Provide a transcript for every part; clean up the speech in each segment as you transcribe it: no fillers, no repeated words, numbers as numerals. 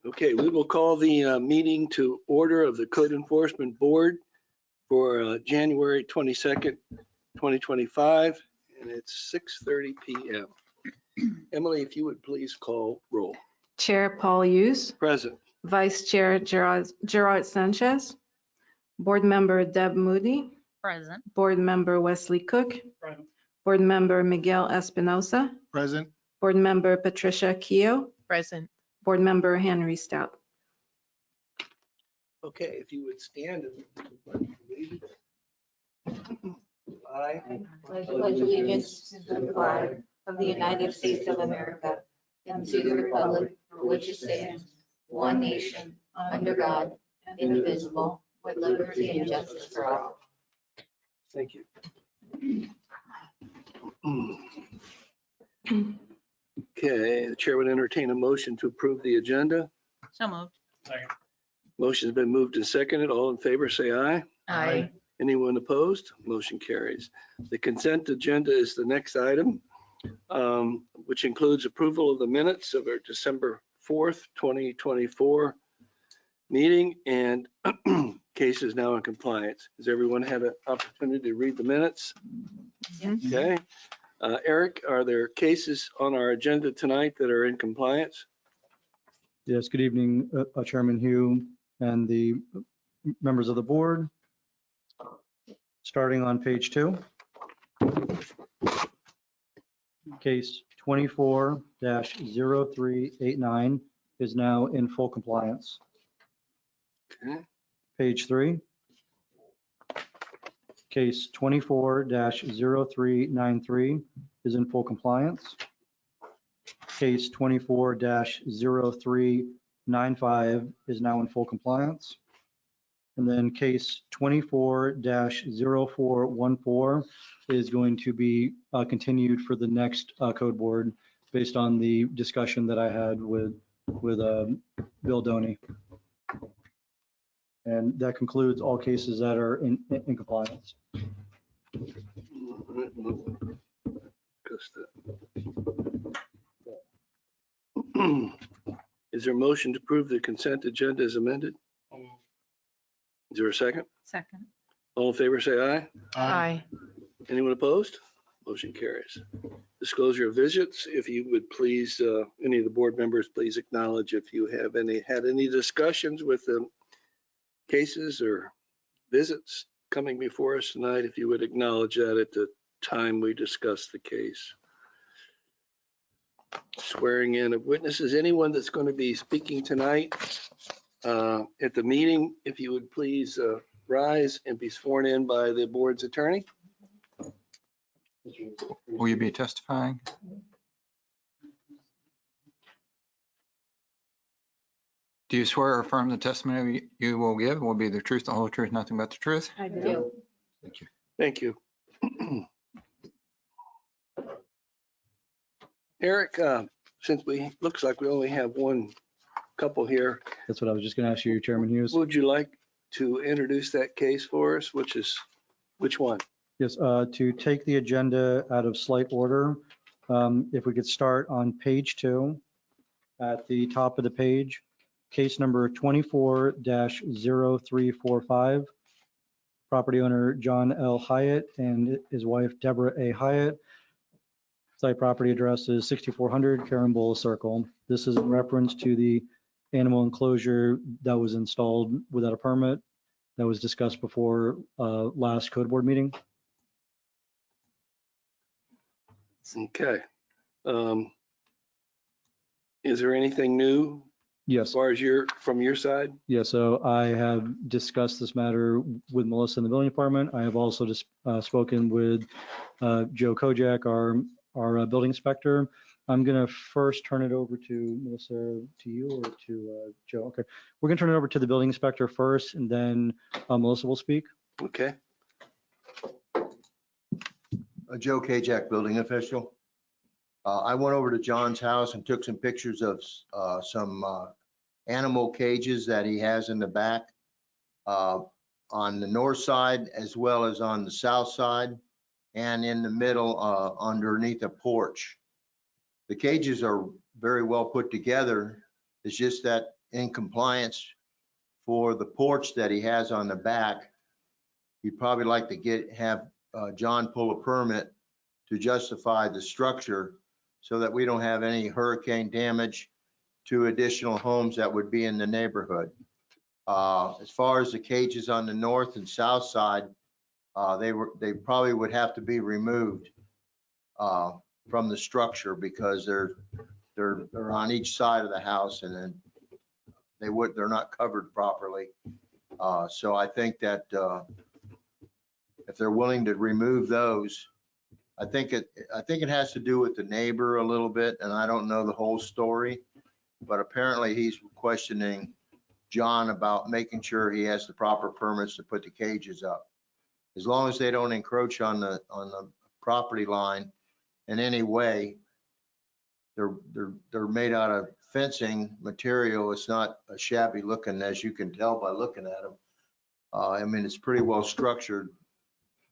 Okay, we will call the meeting to order of the Code Enforcement Board for January 22nd, 2025, and it's 6:30 p.m. Emily, if you would please call roll. Chair Paul Hughes, Present. Vice Chair Gerard Sanchez, Board Member Deb Moody, Present. Board Member Wesley Cook, Board Member Miguel Espinosa, Present. Board Member Patricia Keough, Present. Board Member Henry Stout. Okay, if you would stand. I Pledge allegiance to the flag of the United States of America and to the republic for which it stands, one nation, under God, indivisible, with liberty and justice for all. Thank you. Okay, the chair would entertain a motion to approve the agenda. So moved. Motion's been moved and seconded. All in favor, say aye. Aye. Anyone opposed? Motion carries. The consent agenda is the next item, which includes approval of the minutes of our December 4th, 2024 meeting, and case is now in compliance. Has everyone had an opportunity to read the minutes? Yes. Okay. Eric, are there cases on our agenda tonight that are in compliance? Yes, good evening, Chairman Hugh and the members of the board. Starting on page 2. Case 24-0389 is now in full compliance. Okay. Page 3. Case 24-0393 is in full compliance. Case 24-0395 is now in full compliance. And then case 24-0414 is going to be continued for the next code board based on the discussion that I had with Bill Doney. And that concludes all cases that are in compliance. Is there a motion to approve the consent agenda as amended? Is there a second? Second. All in favor, say aye. Aye. Anyone opposed? Motion carries. Disclosure of visits, if you would please, any of the board members, please acknowledge if you have had any discussions with the cases or visits coming before us tonight, if you would acknowledge that at the time we discuss the case. Swearing in of witnesses, anyone that's going to be speaking tonight at the meeting, if you would please rise and be sworn in by the board's attorney. Will you be testifying? Do you swear or affirm the testimony you will give will be the truth, the whole truth, nothing but the truth? I do. Thank you. Thank you. Eric, since looks like we only have one couple here, That's what I was just going to ask you, Chairman Hughes. would you like to introduce that case for us? Which one? Yes, to take the agenda out of slight order, if we could start on page 2 at the top of the page, case number 24-0345, property owner John L. Hyatt and his wife Deborah A. Hyatt. Site property address is 6400 Carambola Circle. This is in reference to the animal enclosure that was installed without a permit that was discussed before last code board meeting. Okay. Is there anything new as Yes. far as from your side? Yeah, so I have discussed this matter with Melissa in the building department. I have also just spoken with Joe Kojak, our building inspector. I'm going to first turn it over to Melissa, to you or to Joe. Okay, we're going to turn it over to the building inspector first, and then Melissa will speak. Okay. Joe Kajak, building official. I went over to John's house and took some pictures of some animal cages that he has in the back on the north side as well as on the south side and in the middle underneath a porch. The cages are very well put together. It's just that in compliance for the porch that he has on the back. He'd probably like to have John pull a permit to justify the structure so that we don't have any hurricane damage to additional homes that would be in the neighborhood. As far as the cages on the north and south side, they probably would have to be removed from the structure because they're on each side of the house, and then they're not covered properly. So I think that if they're willing to remove those, I think it has to do with the neighbor a little bit, and I don't know the whole story, but apparently he's questioning John about making sure he has the proper permits to put the cages up. As long as they don't encroach on the property line in any way, they're made out of fencing material. It's not a shabby looking, as you can tell by looking at them. I mean, it's pretty well structured,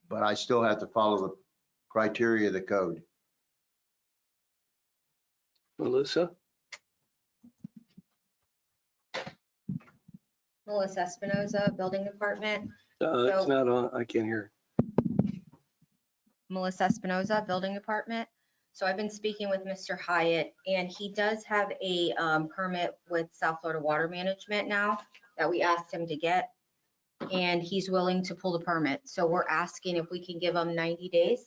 but I still have to follow the criteria of the code. Melissa? Melissa Espinoza, Building Department. It's not on, I can't hear. Melissa Espinoza, Building Department. So I've been speaking with Mr. Hyatt, and he does have a permit with South Florida Water Management now that we asked him to get, and he's willing to pull the permit. So we're asking if we can give him 90 days.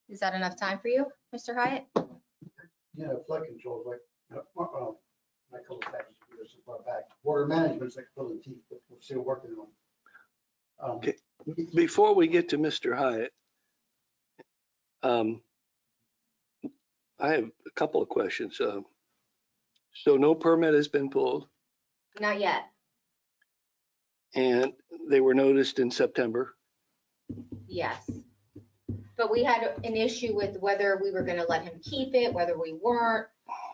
Is that enough time for you, Mr. Hyatt? Yeah, flood control, like, my couple of packages, this is far back. Water management's like pulling teeth, but we're still working on. Okay. Before we get to Mr. Hyatt, I have a couple of questions. So no permit has been pulled, Not yet. and they were noticed in September. Yes. But we had an issue with whether we were gonna let him keep it, whether we weren't.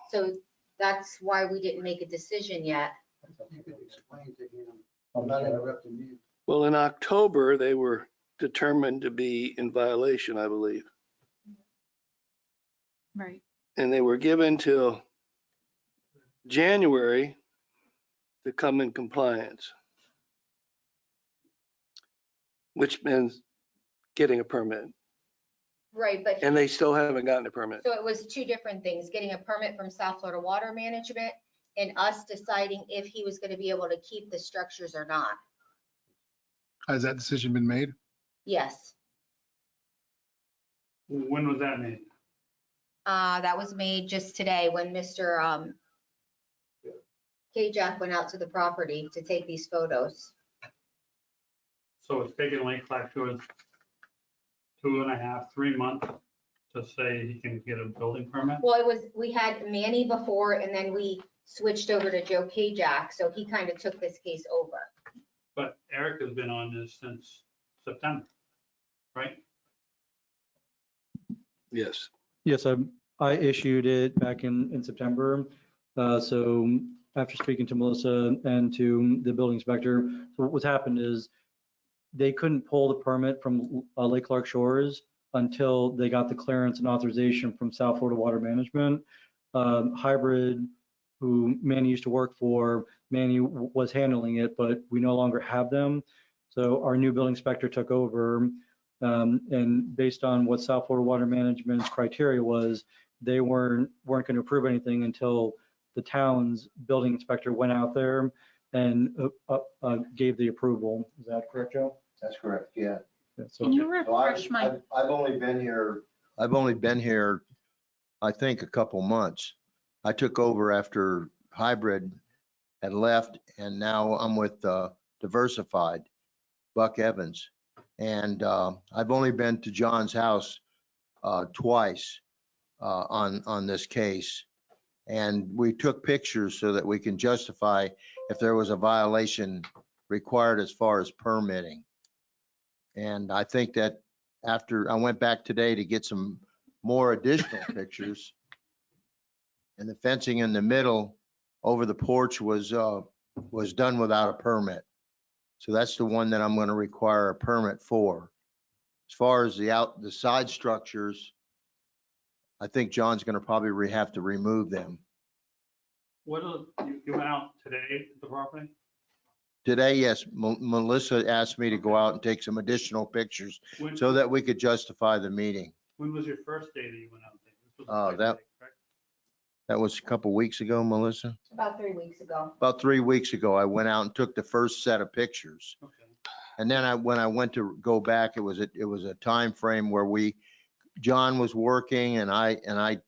So that's why we didn't make a decision yet. You can explain to him, I'm not interrupting you. Well, in October, they were determined to be in violation, I believe, Right. and they were given till January to come in compliance, which means getting a permit, Right, but. and they still haven't gotten a permit. So it was two different things, getting a permit from South Florida Water Management and us deciding if he was gonna be able to keep the structures or not. Has that decision been made? Yes, When was that made? that was made just today when Mr. K-Jack went out to the property to take these photos. So it's taken Lake Flat Shores 2.5, 3 months to say he can get a building permit? Well, we had Manny before and then we switched over to Joe K-Jack, so he kind of took this case over. But Eric has been on this since September, right? Yes. Yes, I issued it back in September. So after speaking to Melissa and to the building inspector, so what's happened is they couldn't pull the permit from Lake Clark Shores until they got the clearance and authorization from South Florida Water Management. Hybrid, who Manny used to work for, Manny was handling it, but we no longer have them. So our new building inspector took over. And based on what South Florida Water Management's criteria was, they weren't going to approve anything until the town's building inspector went out there and gave the approval. Is that correct, Joe? That's correct, yeah. Yeah, so- Can you So refresh my, I've only been here, I think, a couple months. I took over after Hybrid had left, and now I'm with Diversified, Buck Evans. And I've only been to John's house twice on this case. And we took pictures so that we can justify if there was a violation required as far as permitting. And I think that after I went back today to get some more additional pictures, and the fencing in the middle over the porch was done without a permit. So that's the one that I'm going to require a permit for. As far as the side structures, I think John's going to probably have to remove them. You went out today at the property? Today, yes, Melissa asked me to go out and take some additional pictures When, so that we could justify the meeting. when was your first day that you went out there? This was the Oh, second that- day, correct? That was a couple weeks ago, Melissa. About 3 weeks ago. About 3 weeks ago, I went out and took the first set of pictures. Okay. And then when I went to go back, it was a time frame where John was working and I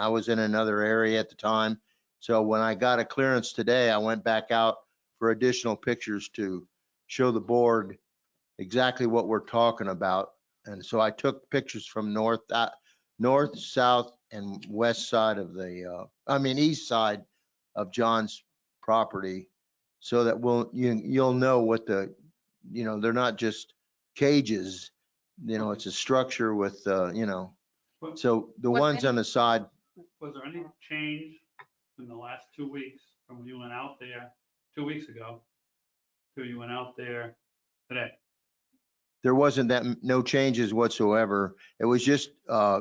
was in another area at the time. So when I got a clearance today, I went back out for additional pictures to show the board exactly what we're talking about. And so I took pictures from north, south, and west side of east side of John's property, so that you'll know what they're not just cages, it's a structure with, so the Was ones any- on the side, Was there any change in the last 2 weeks from when you went out there 2 weeks ago to you went out there today? there wasn't no changes whatsoever. It was just,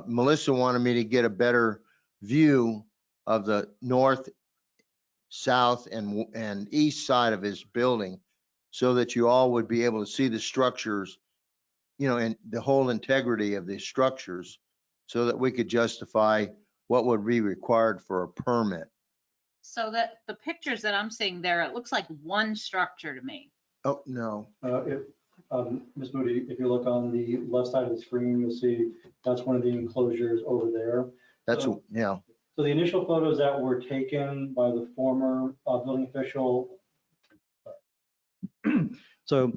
Melissa wanted me to get a better view of the north, south, and east side of his building, so that you all would be able to see the structures, and the whole integrity of the structures, so that we could justify what would be required for a permit. So that the pictures that I'm seeing there, it looks like one structure to me. Oh, no. Ms. Moody, if you look on the left side of the screen, you'll see that's one of the enclosures over there. That's, So- yeah. So the initial photos that were taken by the former building official. So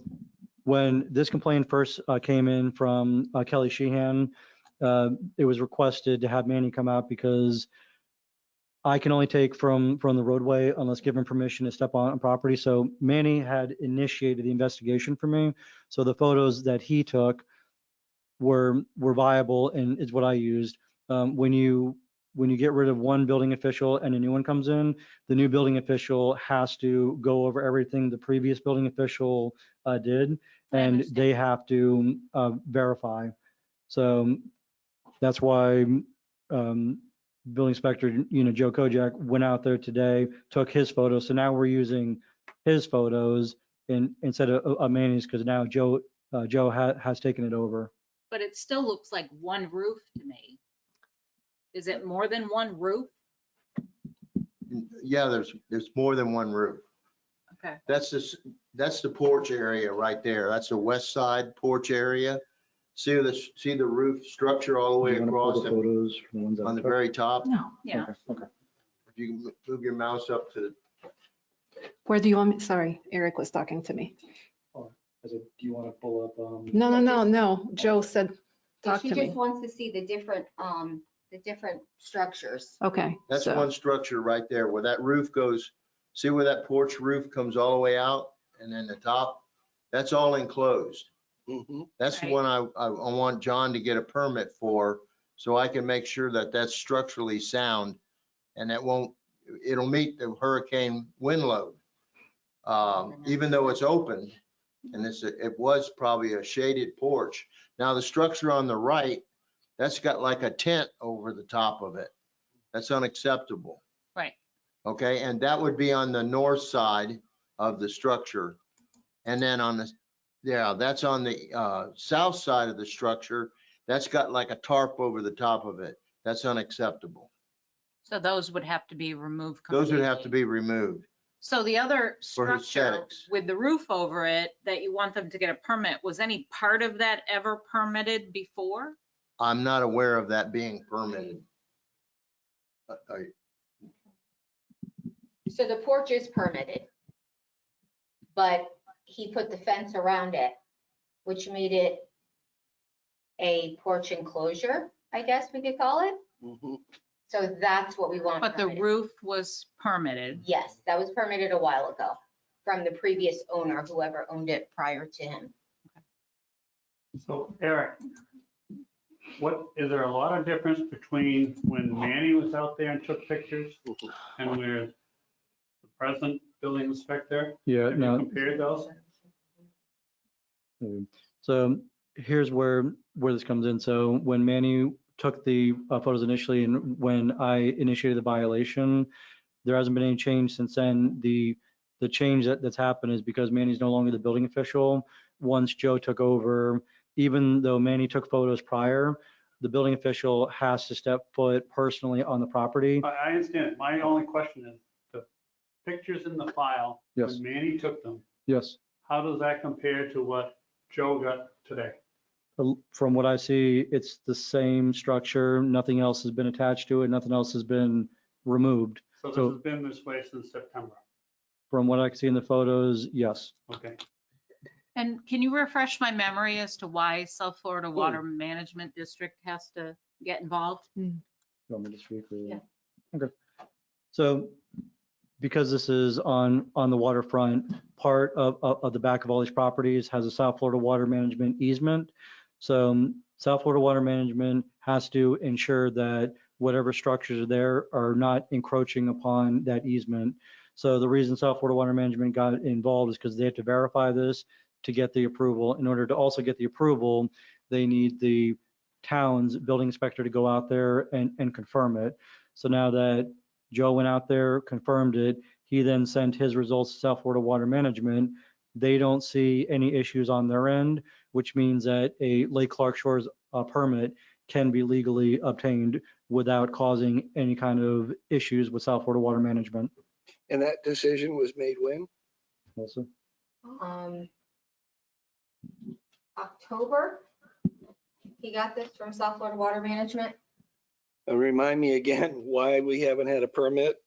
when this complaint first came in from Kelly Sheehan, it was requested to have Manny come out because I can only take from the roadway unless given permission to step on property. So Manny had initiated the investigation for me. So the photos that he took were viable and is what I used. When you get rid of one building official and a new one comes in, the new building official has to go over everything the previous building official did, I and understand. they have to verify. So that's why building inspector, Joe Kojak went out there today, took his photos. So now we're using his photos instead of Manny's, because now Joe has taken it over. But it still looks like one roof to me. Is it more than one roof? Yeah, there's more than one roof. Okay. That's the porch area right there. That's the west side porch area. See the roof structure all the way You wanna pull across the the- photos from the ones that on I the took? very top. No. Yeah. Okay. If you can move your mouse up to Where do you want me? Sorry, Eric was talking to me. I said, do you want to pull up? No. Joe said, talk She to just me. wants to see the different structures. Okay. that's so- one structure right there where that roof goes. See where that porch roof comes all the way out, and then the top, that's all enclosed. Mhm. That's the Right. one I want John to get a permit for, so I can make sure that that's structurally sound and it'll meet the hurricane wind load. Even though it's open and it was probably a shaded porch. Now the structure on the right, that's got like a tent over the top of it. That's unacceptable. Right. Okay, and that would be on the north side of the structure. And then that's on the south side of the structure. That's got like a tarp over the top of it. That's unacceptable. So those would have to be removed Those would have to completely. be removed. So the other For structure aesthetics. with the roof over it that you want them to get a permit, was any part of that ever permitted before? I'm not aware of that being permitted. So the porch is permitted, but he put the fence around it, which made it a porch enclosure, I guess we could call it. Mhm. So that's what we want But the permitted. roof was permitted. Yes, that was permitted a while ago from the previous owner, whoever owned it prior to him. So Eric, is there a lot of difference between when Manny was out there and took pictures and where the present building inspector? Yeah, Have you no. compared those? So here's where this comes in. So when Manny took the photos initially and when I initiated the violation, There hasn't been any change since then. The change that's happened is because Manny's no longer the building official. Once Joe took over, even though Manny took photos prior, the building official has to step foot personally on the property. I understand. it. My only question is, the pictures in the file, Yes. when Manny took them, Yes. how does that compare to what Joe got today? From what I see, it's the same structure. Nothing else has been attached to it. Nothing else has been removed. So this So- has been this way since September. From what I can see in the photos, yes. Okay. And can you refresh my memory as to why South Florida Water Management District has to get involved? You want me to speak? or- Yeah. Okay. So because this is on the waterfront, part of the back of all these properties has a South Florida Water Management easement. So South Florida Water Management has to ensure that whatever structures are there are not encroaching upon that easement. So the reason South Florida Water Management got involved is because they have to verify this to get the approval. In order to also get the approval, they need the town's building inspector to go out there and confirm it. So now that Joe went out there, confirmed it, he then sent his results to South Florida Water Management. They don't see any issues on their end, which means that a Lake Clark Shores permit can be legally obtained without causing any kind of issues with South Florida Water Management. And that decision was made when? Melissa? October. He got this from South Florida Water Management. And remind me again why we haven't had a permit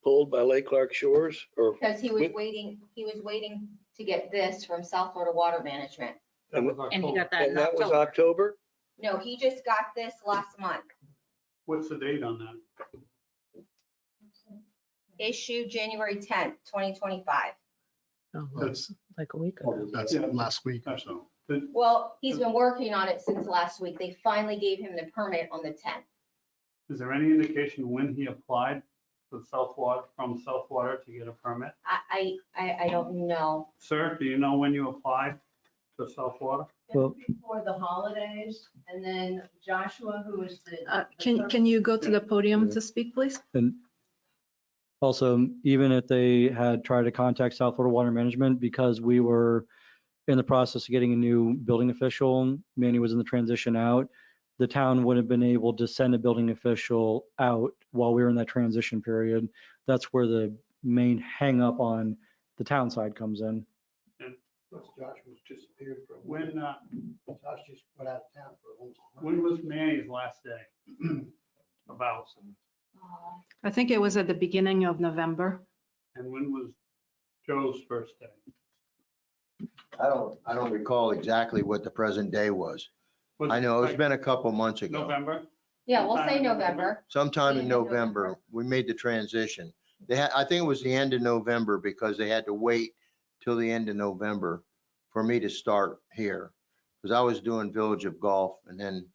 pulled by Lake Clark Shores or, Because he was waiting to get this from South Florida Water Management. That was And he October. got that in and that was October. October? No, he just got this last month. What's the date on that? Issued January 10th, 2025. That's, Like a week ago. that's Yeah. last week or so. Well, he's been working on it since last week. They finally gave him the permit on the 10th. Is there any indication when he applied to South Water, from South Water to get a permit? I don't know. Sir, do you know when you applied to South Water? Well- Before the holidays, and then Joshua, who is the. Can you go to the podium to speak, please? And also, even if they had tried to contact South Florida Water Management, because we were in the process of getting a new building official, Manny was in the transition out, the town wouldn't have been able to send a building official out while we were in that transition period. That's where the main hang up on the town side comes in. Plus Josh was disappeared for a week. When, Josh just went out of town for almost a month. when was Manny's last day? About, I think it was at the beginning of November. and when was Joe's first day? I don't recall exactly what the present day was. Was I know it's like been a couple months ago. November? Yeah, we'll say November. Sometime in Beginning of November, November. we made the transition. I think it was the end of November because they had to wait till the end of November for me to start here. Because I was doing Village of Golf and then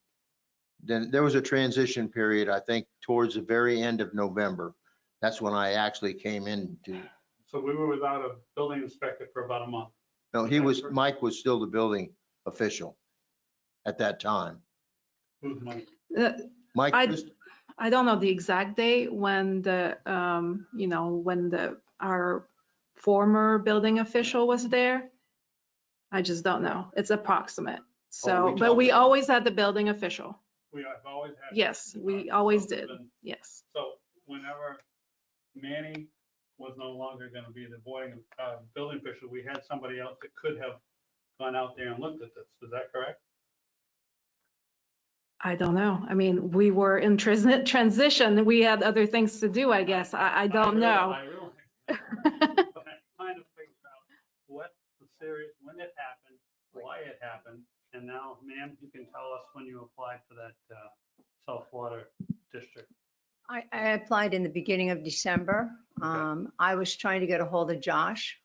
there was a transition period, I think, towards the very end of November. That's when I actually came in to, So we were without a building inspector for about a month. no, Mike was still the building official at that time. Who's Mike? Mike, I don't know the exact day when our former building official was there. I just don't know. It's approximate. So, we but we talked- always had the building official. We have always had. Yes, we always did. Yes. So whenever Manny was no longer going to be the building official, we had somebody else that could have gone out there and looked at this. Is that correct? I don't know. I mean, we were in transition. We had other things to do, I guess. I don't know. I realize. But I'm trying to figure out what the series, when it happened, why it happened. And now, ma'am, you can tell us when you applied for that South Water District. I applied in the beginning of December. I was trying to get a hold of Josh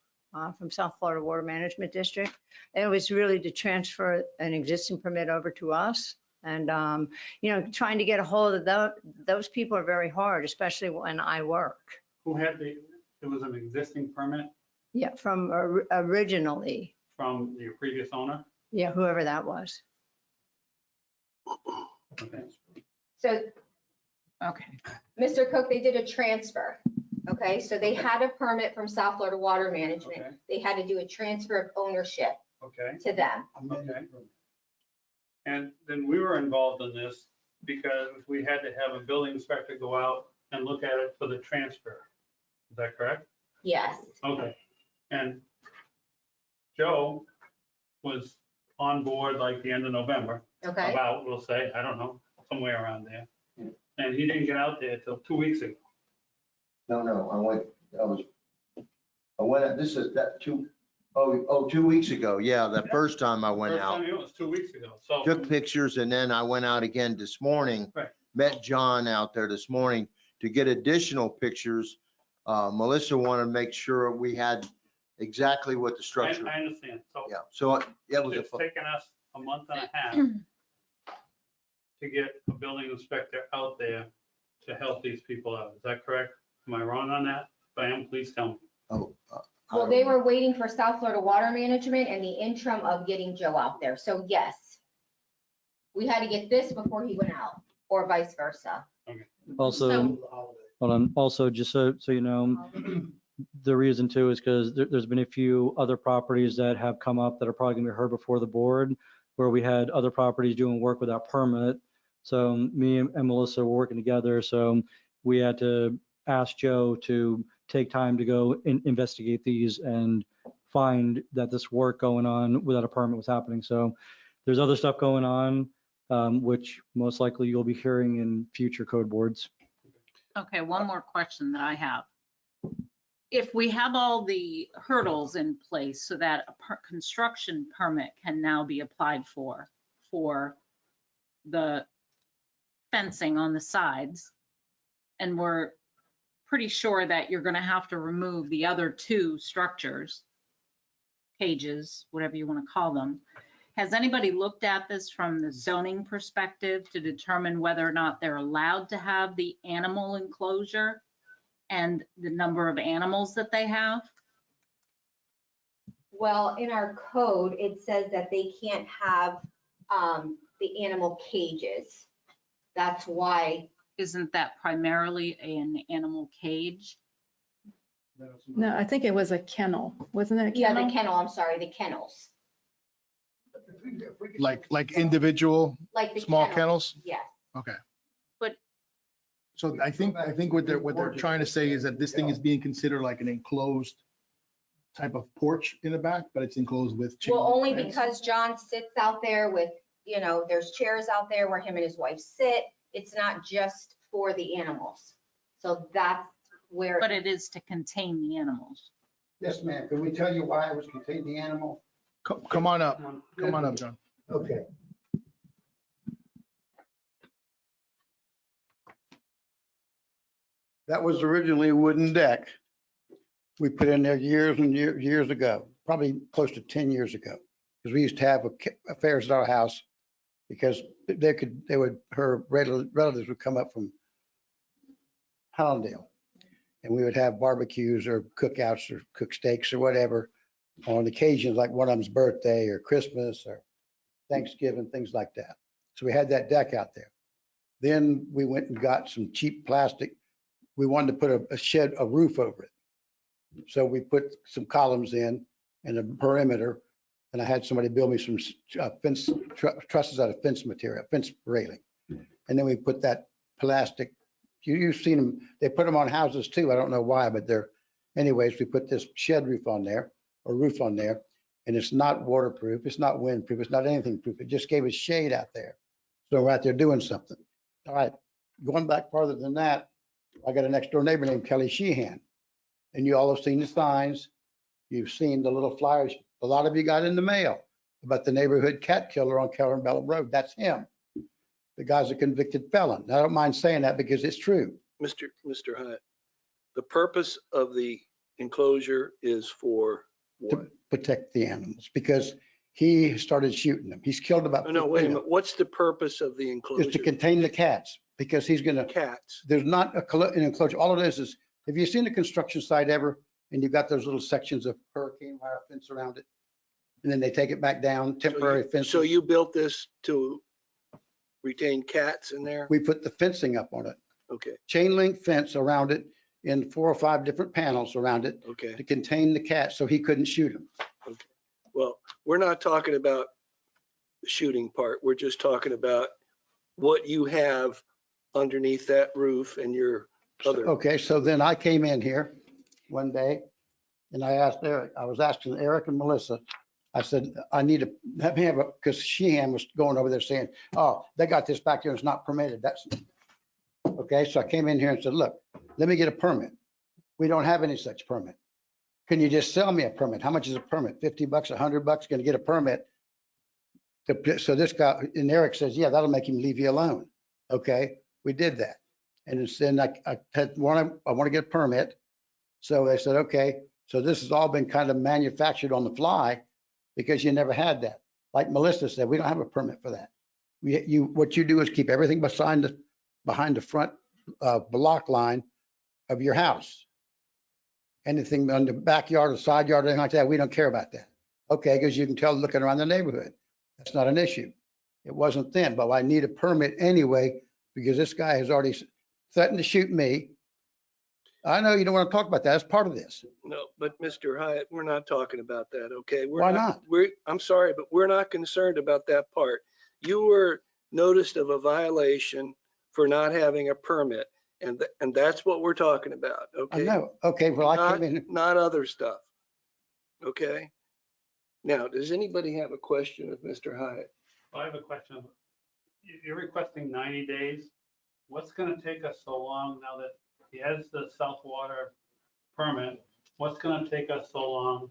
from South Florida Water Management District. And it was really to transfer an existing permit over to us. And, trying to get a hold of those people are very hard, especially when I work. Who had it was an existing permit Yeah, from originally, from your previous owner? yeah, whoever that was. Okay. So, Okay. Mr. Cook, they did a transfer. Okay, so they had a permit from South Florida Water Management. Okay. They had to do a transfer of ownership Okay. to them. Okay. And then we were involved in this because we had to have a building inspector go out and look at it for the transfer. Is that correct? Yes. Okay. And Joe was on board like the end of November, Okay. about, we'll say, I don't know, somewhere around there. And he didn't get out there till 2 weeks ago. No, I went, this is that 2 weeks ago. Yeah, the first time I went First out. time it was 2 weeks ago. So Took pictures and then I went out again this morning. Right. Met John out there this morning to get additional pictures. Melissa wanted to make sure we had exactly what the I structure. understand. So Yeah, so it was it's taken us a month and a half to get a building inspector out there to help these people out. Is that correct? Am I wrong on that? If I am, please tell me. Well, they were waiting for South Florida Water Management and the interim of getting Joe out there. So yes, we had to get this before he went out, or vice versa. Also, hold on, also, just so you know, the reason too is because there's been a few other properties that have come up that are probably gonna be heard before the board, where we had other properties doing work without permit. So me and Melissa were working together, so we had to ask Joe to take time to go investigate these and find that this work going on without a permit was happening. So there's other stuff going on, which most likely you'll be hearing in future code boards. Okay, one more question that I have. If we have all the hurdles in place so that a construction permit can now be applied for the fencing on the sides, and we're pretty sure that you're going to have to remove the other two structures, cages, whatever you want to call them. Has anybody looked at this from the zoning perspective to determine whether or not they're allowed to have the animal enclosure and the number of animals that they have? Well, in our code, it says that they can't have the animal cages. That's why. Isn't that primarily an animal cage? No, I think it was a kennel, wasn't it a Yeah, kennel? the kennel, I'm sorry, the kennels. Like individual Like the small kennel. kennels? Yes. Okay. But- So I think what they're trying to say is that this thing is being considered like an enclosed type of porch in the back, but it's enclosed with. chain Well, only fence. because John sits out there with, there's chairs out there where him and his wife sit. It's not just for the animals. So that's where. But it is to contain the animals. Yes, ma'am. Can we tell you why it was contained the animal? Come on up. Come on up, John. Okay. That was originally a wooden deck. We put in there years and years ago, probably close to 10 years ago. Because we used to have affairs at our house because her relatives would come up from Hallandale. And we would have barbecues or cookouts or cook steaks or whatever on occasions like one of them's birthday or Christmas or Thanksgiving, things like that. So we had that deck out there. Then we went and got some cheap plastic. We wanted to put a roof over it. So we put some columns in and a perimeter, and I had somebody build me some fence trusses out of fence material, fence railing. And then we put that plastic, you've seen them, they put them on houses too. I don't know why, but anyways, we put this shed roof on there, or roof on there, and it's not waterproof, it's not windproof, it's not anything proof. It just gave us shade out there. So we're out there doing something. All right, going back farther than that, I got a next door neighbor named Kelly Sheehan. And you all have seen the signs. You've seen the little flyers. A lot of you got in the mail about the neighborhood cat killer on Keller and Bellum Road. That's him. The guy's a convicted felon. I don't mind saying that because it's true. Mr. Hyatt, the purpose of the enclosure is for what? To protect the animals because he started shooting them. He's killed about. No, wait a 15 of them. minute. What's the purpose of the Is enclosure? to contain the cats because he's gonna, Cats. there's not an enclosure. All it is, have you seen a construction site ever? And you've got those little sections of hurricane wire fence around it? And then they take it back down, temporary fence. So you built this to retain cats in there? We put the fencing up on it, Okay. chain link fence around it. in 4 or 5 different panels around it Okay, to contain the cat so he couldn't shoot him. well, we're not talking about the shooting part. We're just talking about what you have underneath that roof and your other. Okay, so then I came in here one day and I asked Eric, I was asking Eric and Melissa, I said, I need to let me have a, because Sheehan was going over there saying, oh, they got this back here, it's not permitted. That's, okay, so I came in here and said, look, let me get a permit. We don't have any such permit. Can you just sell me a permit? How much is a permit? $50, $100? Gonna get a permit? So this guy, and Eric says, yeah, that'll make him leave you alone. Okay, we did that. And then I want to get a permit. So they said, okay, so this has all been kind of manufactured on the fly because you never had that. Like Melissa said, we don't have a permit for that. What you do is keep everything behind the front block line of your house. Anything on the backyard or side yard, anything like that, we don't care about that. Okay, because you can tell looking around the neighborhood. That's not an issue. It wasn't then, but I need a permit anyway because this guy has already threatened to shoot me. I know you don't want to talk about that. That's part of this. No, but Mr. Hyatt, we're not talking about that, okay? We're Why not? I'm sorry, but we're not concerned about that part. You were noticed of a violation for not having a permit, and that's what we're talking about, I okay? know. Okay, well, I Not, came in. not other stuff, okay? Now, does anybody have a question of Mr. Hyatt? I have a question. You're requesting 90 days. What's going to take us so long now that he has the South Water permit? What's going to take us so long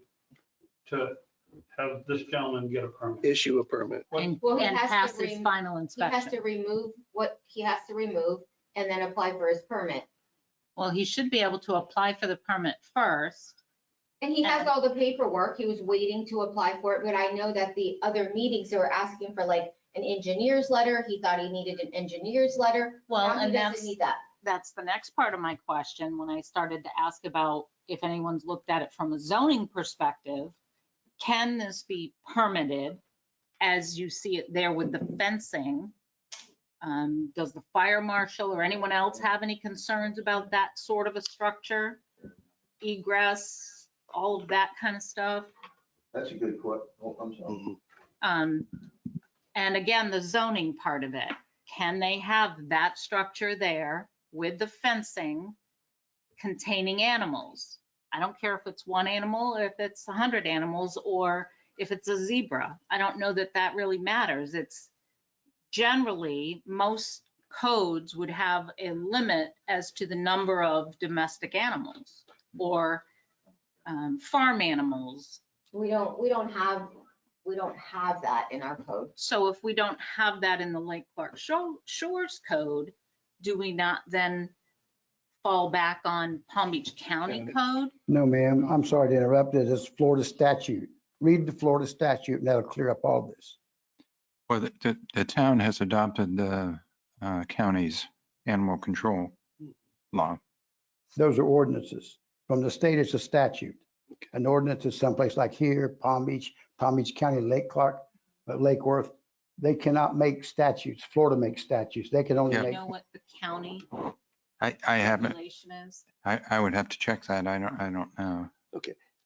to have this gentleman get a permit? Issue a permit. And Well, he and has to pass his rem- final He has inspection. to remove what he has to remove and then apply for his permit. Well, he should be able to apply for the permit first. And he has all the paperwork. He was waiting to apply for it, but I know that the other meetings, they were asking for like an engineer's letter. He thought he needed an engineer's letter. Well, Now he and doesn't that's, need that. that's the next part of my question. When I started to ask about if anyone's looked at it from a zoning perspective, can this be permitted as you see it there with the fencing? Does the fire marshal or anyone else have any concerns about that sort of a structure? Egress, all of that kind of stuff? That's a good question. Oh, I'm sorry. Mhm. And again, the zoning part of it, can they have that structure there with the fencing containing animals? I don't care if it's one animal, or if it's 100 animals, or if it's a zebra. I don't know that that really matters. It's generally, most codes would have a limit as to the number of domestic animals or farm animals. We don't have that in our code. So if we don't have that in the Lake Clark Shores Code, do we not then fall back on Palm Beach County Code? No, ma'am, I'm sorry to interrupt. It's Florida statute. Read the Florida statute and that'll clear up all this. Well, the town has adopted the county's animal control law. Those are ordinances. From the state, it's a statute. An ordinance is someplace like here, Palm Beach County, Lake Clark, Lake Worth. They cannot make statutes. Florida makes statutes. They can only Yeah. Do you make, know what the county I haven't, regulation is? I would have to check that. I don't know.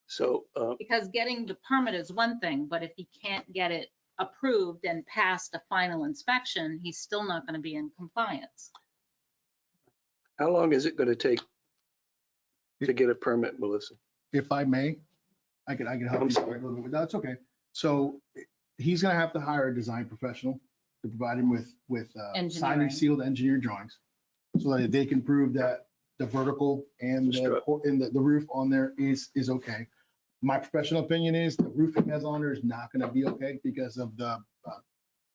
So, Because getting the permit is one thing, but if he can't get it approved and passed a final inspection, he's still not going to be in compliance. how long is it going to take to get a permit, Melissa? If I may, I can help I'm you sorry. a little bit. No, it's okay. So he's gonna have to hire a design professional to provide him with signed Engineering. and sealed engineered drawings so that they can prove that the vertical and the roof on there is okay. My professional opinion is the roof he has on there is not gonna be okay because of the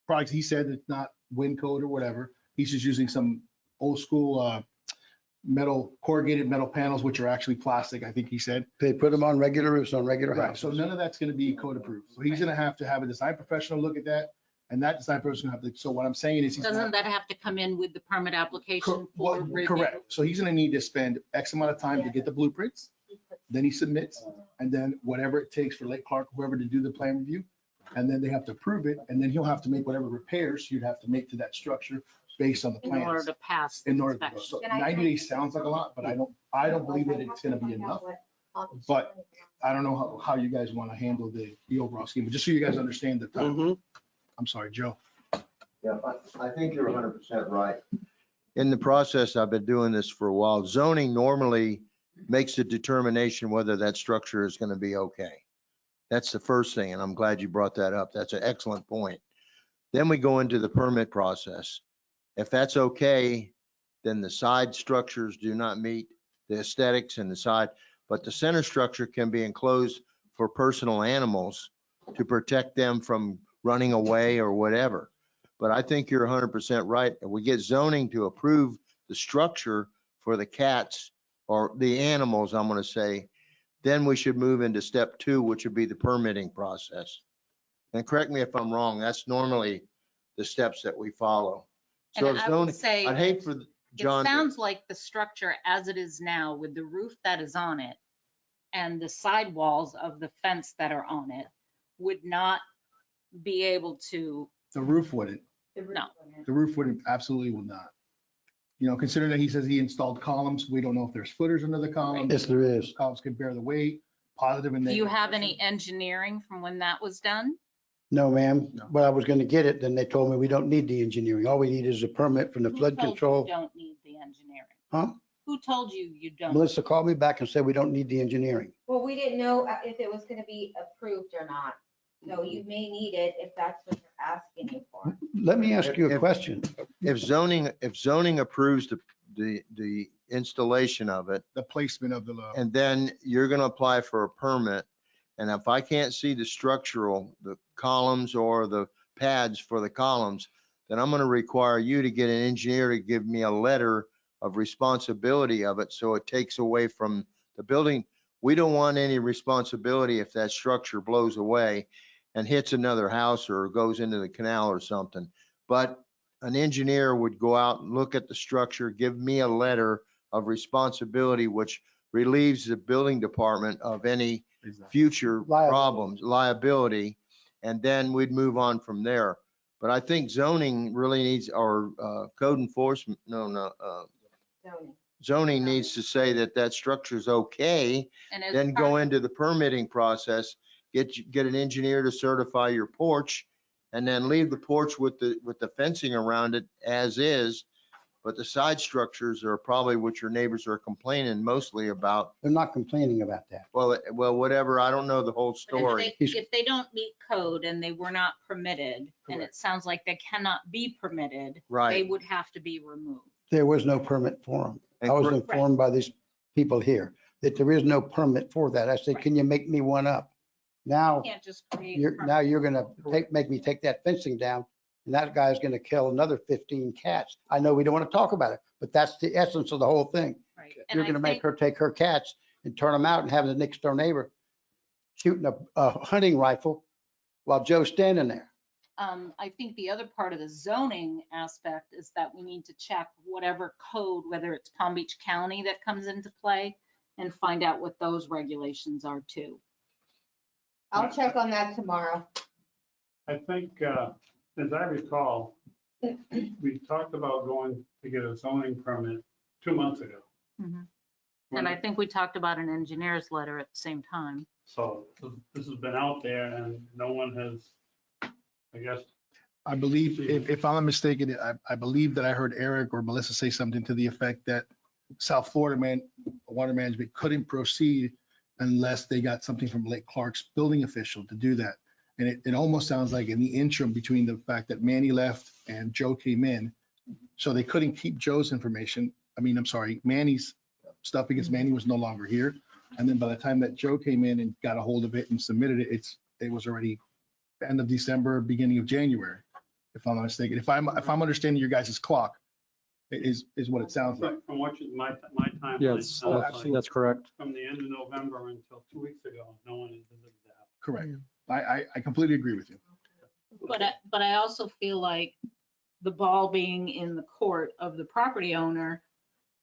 products. He said it's not wind code or whatever. He's just using some old school corrugated metal panels, which are actually plastic, I think he said. they put them on regular roofs, on regular Right, so houses. none of that's gonna be code approved. So he's gonna have a design professional look at that, and that design person gonna have to, so what I'm saying is. he's gonna Doesn't that have to come in with the permit application for Well, review? correct. So he's gonna need to spend X amount of time to get the blueprints, then he submits, and then whatever it takes for Lake Clark, whoever to do the plan review. And then they have to approve it, and then he'll have to make whatever repairs you'd have to make to that structure based on the In order plans. to pass the In order to go. inspection. So 90 days sounds like a lot, but I don't believe that it's gonna be enough. But I don't know how you guys want to handle the overall scheme, but just so you guys understand the time. Mhm. I'm sorry, Joe. Yeah, I think you're 100% right. In the process, I've been doing this for a while. Zoning normally makes a determination whether that structure is going to be okay. That's the first thing, and I'm glad you brought that up. That's an excellent point. Then we go into the permit process. If that's okay, then the side structures do not meet the aesthetics and the side, but the center structure can be enclosed for personal animals to protect them from running away or whatever. But I think you're 100% right. If we get zoning to approve the structure for the cats or the animals, I'm going to say, then we should move into step 2, which would be the permitting process. And correct me if I'm wrong, that's normally the steps that we follow. So And if I would zoning, say I'd hate that for it John. sounds like the structure as it is now with the roof that is on it and the sidewalls of the fence that are on it would not be able to, The roof wouldn't. no. The roof wouldn't, absolutely would not. You know, considering that he says he installed columns, we don't know if there's footers under the columns. Yes, there is. Columns can bear the weight, positive and Do you negative. have any engineering from when that was done? No, ma'am. No. But I was going to get it. Then they told me we don't need the engineering. All we need is a permit from the Who flood told you control. you don't need the engineering? Huh? Who told you you don't? Melissa called me back and said we don't need the engineering. Well, we didn't know if it was gonna be approved or not. So you may need it if that's what you're asking me for. Let me ask you a If- question. If zoning approves the installation of it, The placement of the, and then you're going to apply for a permit. And if I can't see the structural, the columns or the pads for the columns, then I'm going to require you to get an engineer to give me a letter of responsibility of it. So it takes away from the building. We don't want any responsibility if that structure blows away and hits another house or goes into the canal or something. But an engineer would go out and look at the structure, give me a letter of responsibility, which relieves the building department of any future Liability. problems, liability, and then we'd move on from there. But I think zoning really needs, or code enforcement, zoning needs to say that that structure is okay, And as then part go of- into the permitting process, get an engineer to certify your porch, and then leave the porch with the fencing around it as is. But the side structures are probably what your neighbors are complaining mostly about. They're not complaining about that. Well, whatever, I don't know the whole But story. if they don't meet code and they were not permitted, and it sounds like they cannot be permitted, they Right. would have to be removed. There was no permit for them. I And was cor- informed by these people here that there is no permit for that. I said, can you make me one up? Now, You can't just create. a you're permit. gonna make me take that fencing down, and that guy's gonna kill another 15 cats. I know we don't want to talk about it, but that's the essence of the whole thing. Right. And You're I gonna make think- her take her cats and turn them out and have the next door neighbor shooting a hunting rifle while Joe's standing there. I think the other part of the zoning aspect is that we need to check whatever code, whether it's Palm Beach County that comes into play, and find out what those regulations are too. I'll check on that tomorrow. I think, as I recall, we talked about going to get a zoning permit 2 months ago. And I think we talked about an engineer's letter at the same time. So this has been out there and no one has, I guess, I believe, if I'm not mistaken, I believe that I heard Eric or Melissa say something to the effect that South Florida Water Management couldn't proceed unless they got something from Lake Clark's building official to do that. And it almost sounds like in the interim between the fact that Manny left and Joe came in, so they couldn't keep Joe's information. I mean, I'm sorry, Manny's stuff, because Manny was no longer here. And then by the time that Joe came in and got a hold of it and submitted it, it was already end of December, beginning of January, if I'm not mistaken. If I'm understanding your guys' clock, is what it sounds like. from what my timeline. Yes, sounds like that's correct. From the end of November until 2 weeks ago, no one has visited that. Correct. I completely agree with you. But I also feel like the ball being in the court of the property owner,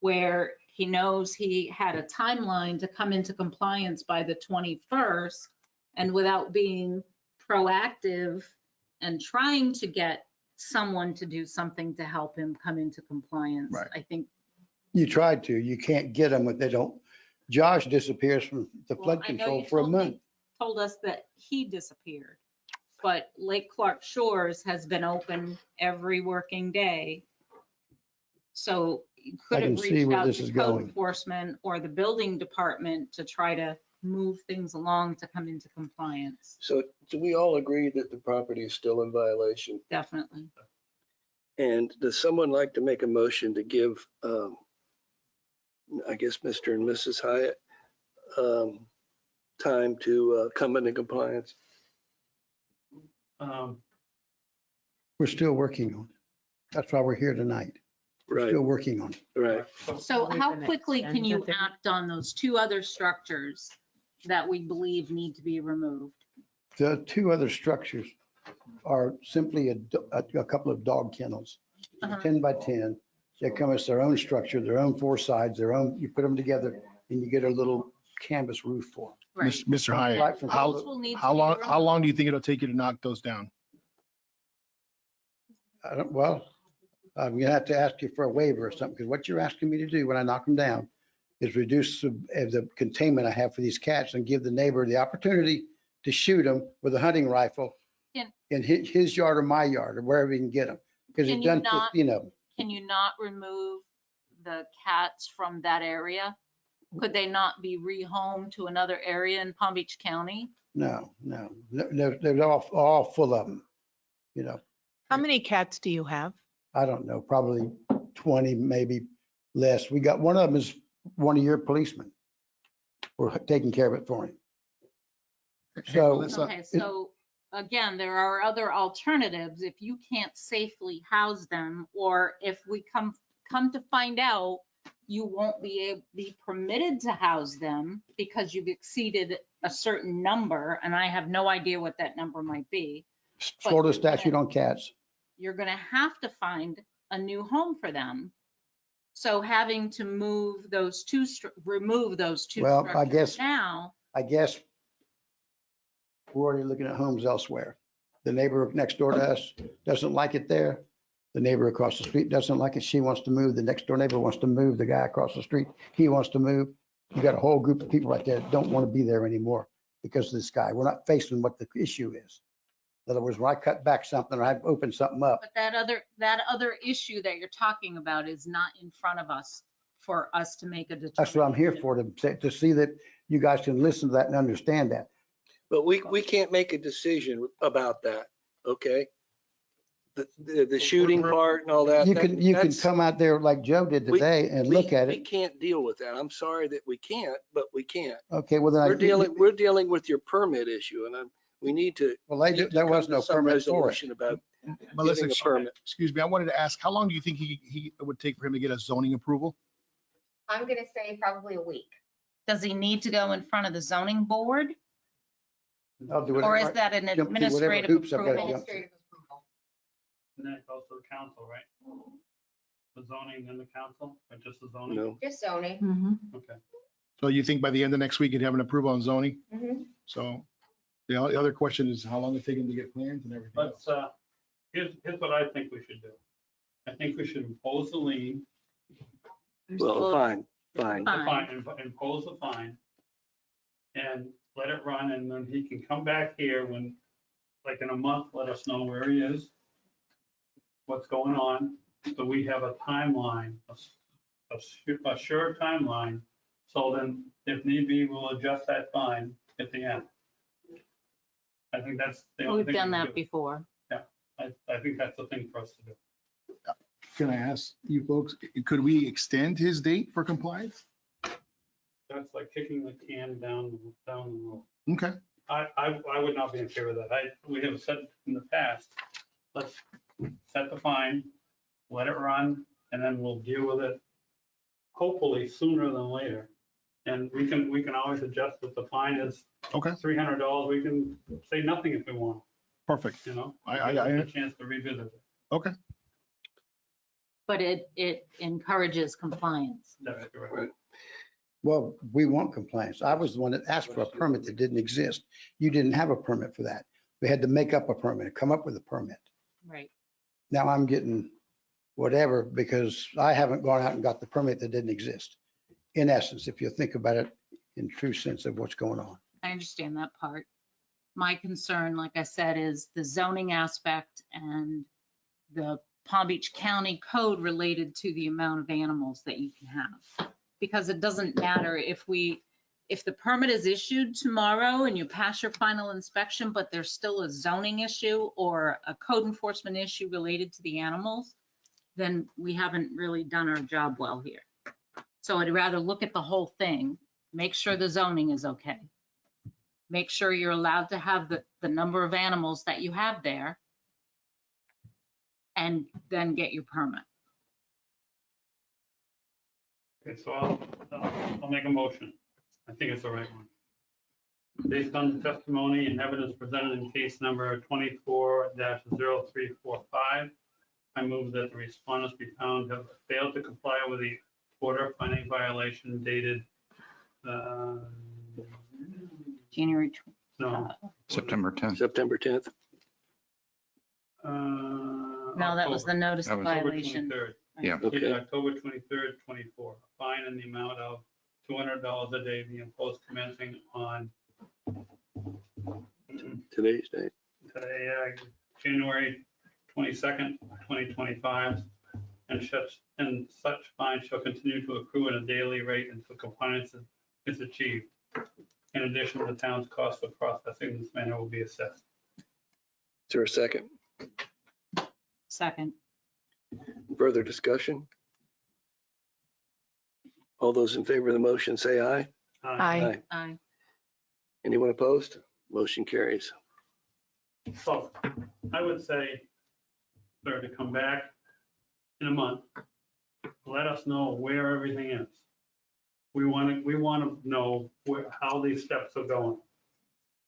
where he knows he had a timeline to come into compliance by the 21st, and without being proactive and trying to get someone to do something to help him come into compliance. Right. I think. You tried to, you can't get them if they don't. Josh disappears from the Well, flood I know control you for a told me- month. Told us that he disappeared, but Lake Clark Shores has been open every working day. So you could can have see reached where out this to is code going. enforcement or the building department to try to move things along to come into compliance. So do we all agree that the property is still in violation? Definitely. And does someone like to make a motion to give, I guess, Mr. and Mrs. Hyatt time to come into compliance? We're still working on it. That's why we're here tonight. We're Right, still working on it. right. So how quickly can you act on those two other structures that we believe need to be removed? The two other structures are simply a couple of dog kennels, Uh-huh. 10 by 10. They come as their own structure, their own four sides, their own, you put them together and you get a little canvas roof for them. Right. Mr. Hyatt, Right from- Those will need to how be long removed. do you think it'll take you to knock those down? Well, I'm gonna have to ask you for a waiver or something, because what you're asking me to do when I knock them down is reduce the containment I have for these cats and give the neighbor the opportunity to shoot them with a hunting rifle Can- in his yard or my yard or wherever he can get them. Because Can he's you done not- 15 of them. Can you not remove the cats from that area? Could they not be rehomed to another area in Palm Beach County? No. They're all full of them. You know, How many cats do you have? I don't know, probably 20, maybe less. We got, one of them is one of your policemen. We're taking care of it for him. So Melissa, Okay, so again, there are other alternatives. If you can't safely house them, or if we come to find out you won't be permitted to house them because you've exceeded a certain number, and I have no idea what that number might be, Florida statute on cats. you're gonna have to find a new home for them. So having to remove those two Well, I structures guess- now, I guess we're already looking at homes elsewhere. The neighbor next door to us doesn't like it there. The neighbor across the street doesn't like it. She wants to move. The next door neighbor wants to move. The guy across the street, he wants to move. You got a whole group of people right there that don't want to be there anymore because of this guy. We're not facing what the issue is. In other words, when I cut back something or I open something up, but that other issue that you're talking about is not in front of us for us to make a determination. that's what I'm here for, to see that you guys can listen to that and understand that. But we can't make a decision about that, okay? The shooting part and all that. You can that's- come out there like Joe did we- today and look at We it. can't deal with that. I'm sorry that we can't, but we can't. Okay, well then. We're dealing with your permit issue, and we need to. Well, need to there was come to no some permit for it. resolution about Melissa, getting a permit. excuse me, I wanted to ask, how long do you think it would take for him to get a zoning approval? I'm gonna say probably a week. Does he need to go in front of the zoning board, I'll do it. or is that an jump through whatever administrative hoops I've gotta approval? jump through. Administrative approval. And that goes to the council, right? The zoning and the council, or just the zoning? No, Just zoning. Mhm. Okay. So you think by the end of next week you'd have an approval on zoning? Mhm. So the other question is how long it take him to get plans and everything else? Let's, here's what I think we should do. I think we should impose a lien, well, fine. Fine. impose a fine, and let it run, and then he can come back here when, like in a month, let us know where he is, what's going on, so we have a timeline, a sure timeline, so then if need be, we'll adjust that fine at the end. I think that's the only We've thing. done we can that do. before. I think that's the thing for us to do. Can I ask you folks, could we extend his date for compliance? That's like kicking the can down the road. Okay, I would not be in favor of that. We have said in the past, let's set the fine, let it run, and then we'll deal with it hopefully sooner than later. And we can always adjust if the fine is okay, $300. We can say nothing if we want, perfect. you know? I- Give us a chance to revisit it. Okay, But it encourages compliance. That's correct. Right. Well, we want compliance. I was the one that asked for a permit that didn't exist. You didn't have a permit for that. We had to make up a permit, come up with a permit. Right. now I'm getting whatever because I haven't gone out and got the permit that didn't exist. In essence, if you think about it in true sense of what's going on. I understand that part. My concern, like I said, is the zoning aspect and the Palm Beach County code related to the amount of animals that you can have. Because it doesn't matter if the permit is issued tomorrow and you pass your final inspection, but there's still a zoning issue or a code enforcement issue related to the animals, then we haven't really done our job well here. So I'd rather look at the whole thing, make sure the zoning is okay. Make sure you're allowed to have the number of animals that you have there, and then get your permit. Okay, so I'll make a motion. I think it's the right one. Based on the testimony and evidence presented in case number 24-0345, I move that the respondents be found to have failed to comply with the order finding violation dated, January. no. September 10th. September 10th. No, that was the notice of violation. Yeah. Okay. October 23rd, 24. A fine in the amount of $200 a day be imposed commencing on Today's date. today, January 22nd, 2025, and such fine shall continue to accrue at a daily rate until compliance is achieved. In addition, the town's cost for processing this matter will be assessed. Is there a second? Second. Further discussion? All those in favor of the motion say aye. Aye. Aye. Anyone opposed? Motion carries. So I would say, sir, to come back in a month, let us know where everything is. We want to know how these steps are going.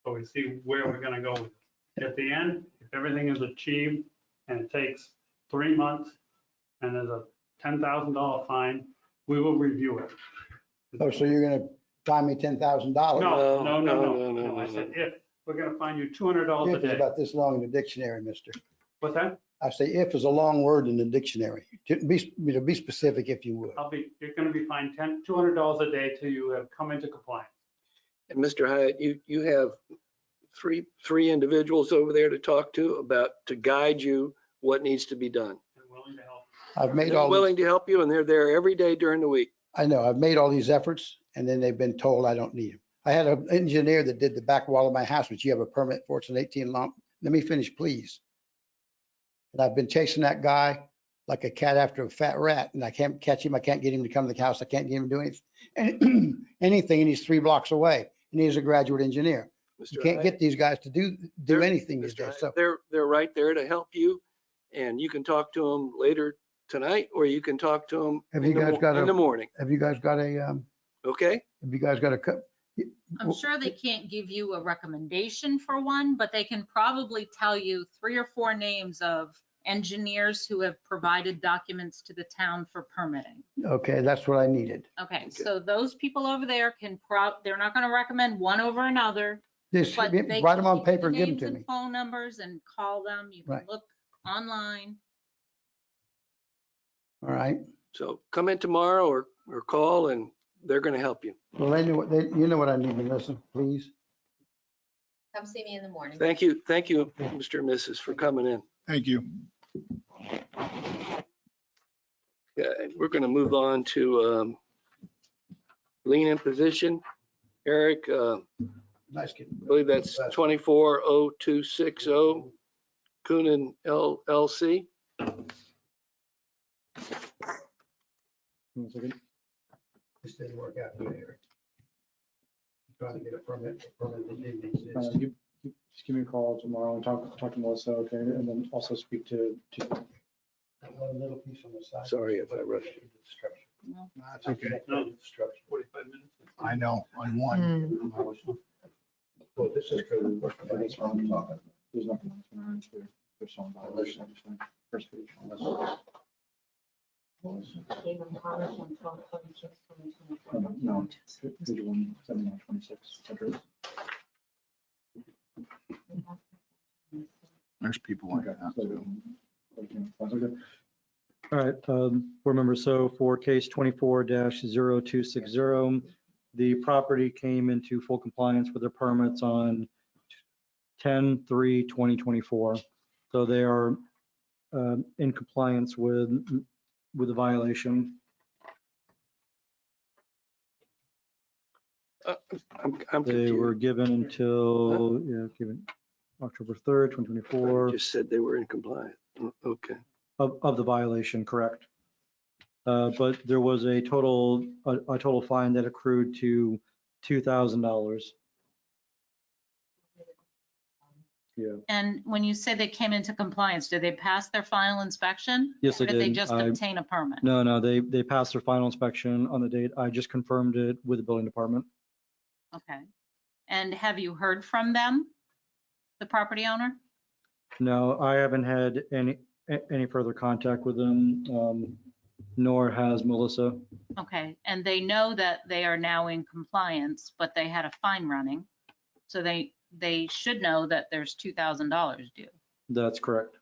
So we see where we're going to go with it. At the end, if everything is achieved and it takes 3 months and there's a $10,000 fine, we will review it. Oh, so you're gonna fine me $10,000? No. I said, if, we're going to fine you $200 a If is day. about this long in the dictionary, mister. What's that? I say if is a long word in the dictionary. To be specific if you would. You're going to be fined $200 a day till you have come into compliance. And Mr. Hyatt, you have three individuals over there to talk to guide you what needs to be done. And willing to help. I've made They're all, willing to help you and they're there every day during the week. I know, I've made all these efforts and then they've been told I don't need them. I had an engineer that did the back wall of my house, which you have a permit for. It's an 18 long. Let me finish, please. And I've been chasing that guy like a cat after a fat rat and I can't catch him. I can't get him to come to the house. I can't get him to do anything. And he's 3 blocks away and he's a graduate engineer. You Mr. can't Hyatt, get these guys to do They're- anything these Mr. days. So Hyatt, They're right there to help you and you can talk to them later tonight or you can talk to them have you guys got in the a, morning. have you guys got a, Okay? have you guys got a, I'm sure they can't give you a recommendation for one, but they can probably tell you 3 or 4 names of engineers who have provided documents to the town for permitting. okay, that's what I needed. Okay, so those people over there they're not going to recommend one over another, Just but write they them can on give you paper, the give them names to and me. phone numbers and call them. You can Right. look online. All right. So come in tomorrow or call and they're going to help you. Well, they know what you know what I need, Melissa, please. Come see me in the morning. Thank you, Mr. and Mrs. for coming in. Thank you. Okay, we're going to move on to lien imposition. Eric, Nice kid. I believe that's 240260 Coonan LLC. One second. This didn't work out for me, Eric. Trying to get a permit that didn't exist. Just give me a call tomorrow and talk to Melissa, okay? And then also speak to That one little piece on the side. Sorry if I rushed you. Structure. That's okay. No. Structure. 45 minutes. I know, on one. Well, this is for the work that I'm talking about. There's nothing else in our answer. There's some violation. First page. No, page 17926. There's people like that too. Okay. All right, board members, so for case 24-0260, the property came into full compliance with their permits on 10/3/2024. So they are in compliance with the violation. I'm They were confused. given until, given October 3rd, 2024, You just said they were in compliance. Okay. of the violation, correct? But there was a total fine that accrued to $2,000. Yeah, And when you say they came into compliance, did they pass their final inspection? yes, they Or did they did. just obtain a permit? No, they passed their final inspection on the date. I just confirmed it with the building department. Okay. And have you heard from them, the property owner? No, I haven't had any further contact with them, nor has Melissa. Okay, and they know that they are now in compliance, but they had a fine running. So they should know that there's $2,000 due. That's correct.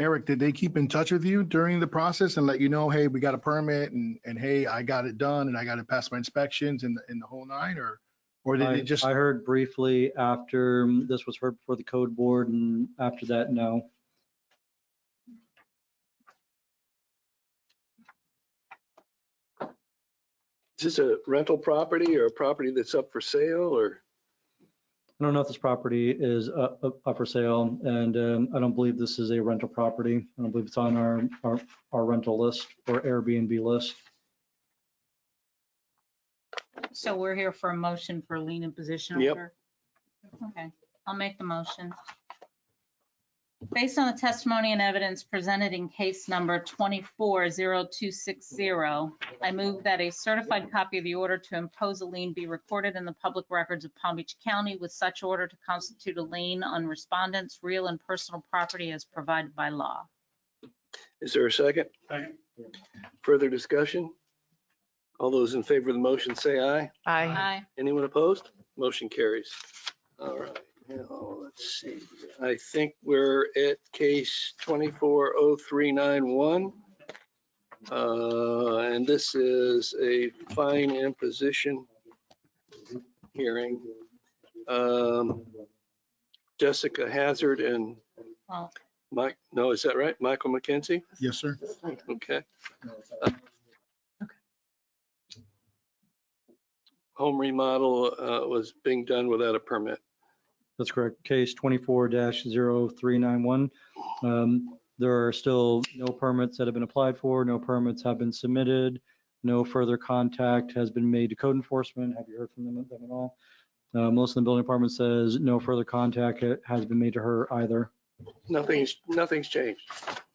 Eric, did they keep in touch with you during the process and let you know, hey, we got a permit and hey, I got it done and I got to pass my inspections and the whole nine, or did they just? I heard briefly after this was heard before the code board, and after that, no. Is this a rental property or a property that's up for sale or? I don't know if this property is up for sale, and I don't believe this is a rental property. I don't believe it's on our rental list or Airbnb list. So we're here for a motion for lien imposition Yep. order? Okay, I'll make the motion. Based on the testimony and evidence presented in case number 240260, I move that a certified copy of the order to impose a lien be recorded in the public records of Palm Beach County with such order to constitute a lien on respondents' real and personal property as provided by law. Is there a second? Second. Further discussion? All those in favor of the motion say aye. Aye. Aye. Anyone opposed? Motion carries. All right, now, let's see. I think we're at case 240391. And this is a fine imposition hearing. Jessica Hazard and Well, Mike, no, is that right? Michael McKenzie? Yes, sir. Okay. Home remodel was being done without a permit. That's correct. Case 24-0391. There are still no permits that have been applied for. No permits have been submitted. No further contact has been made to code enforcement. Have you heard from them at all? Most of the building department says no further contact has been made to her either. Nothing's changed.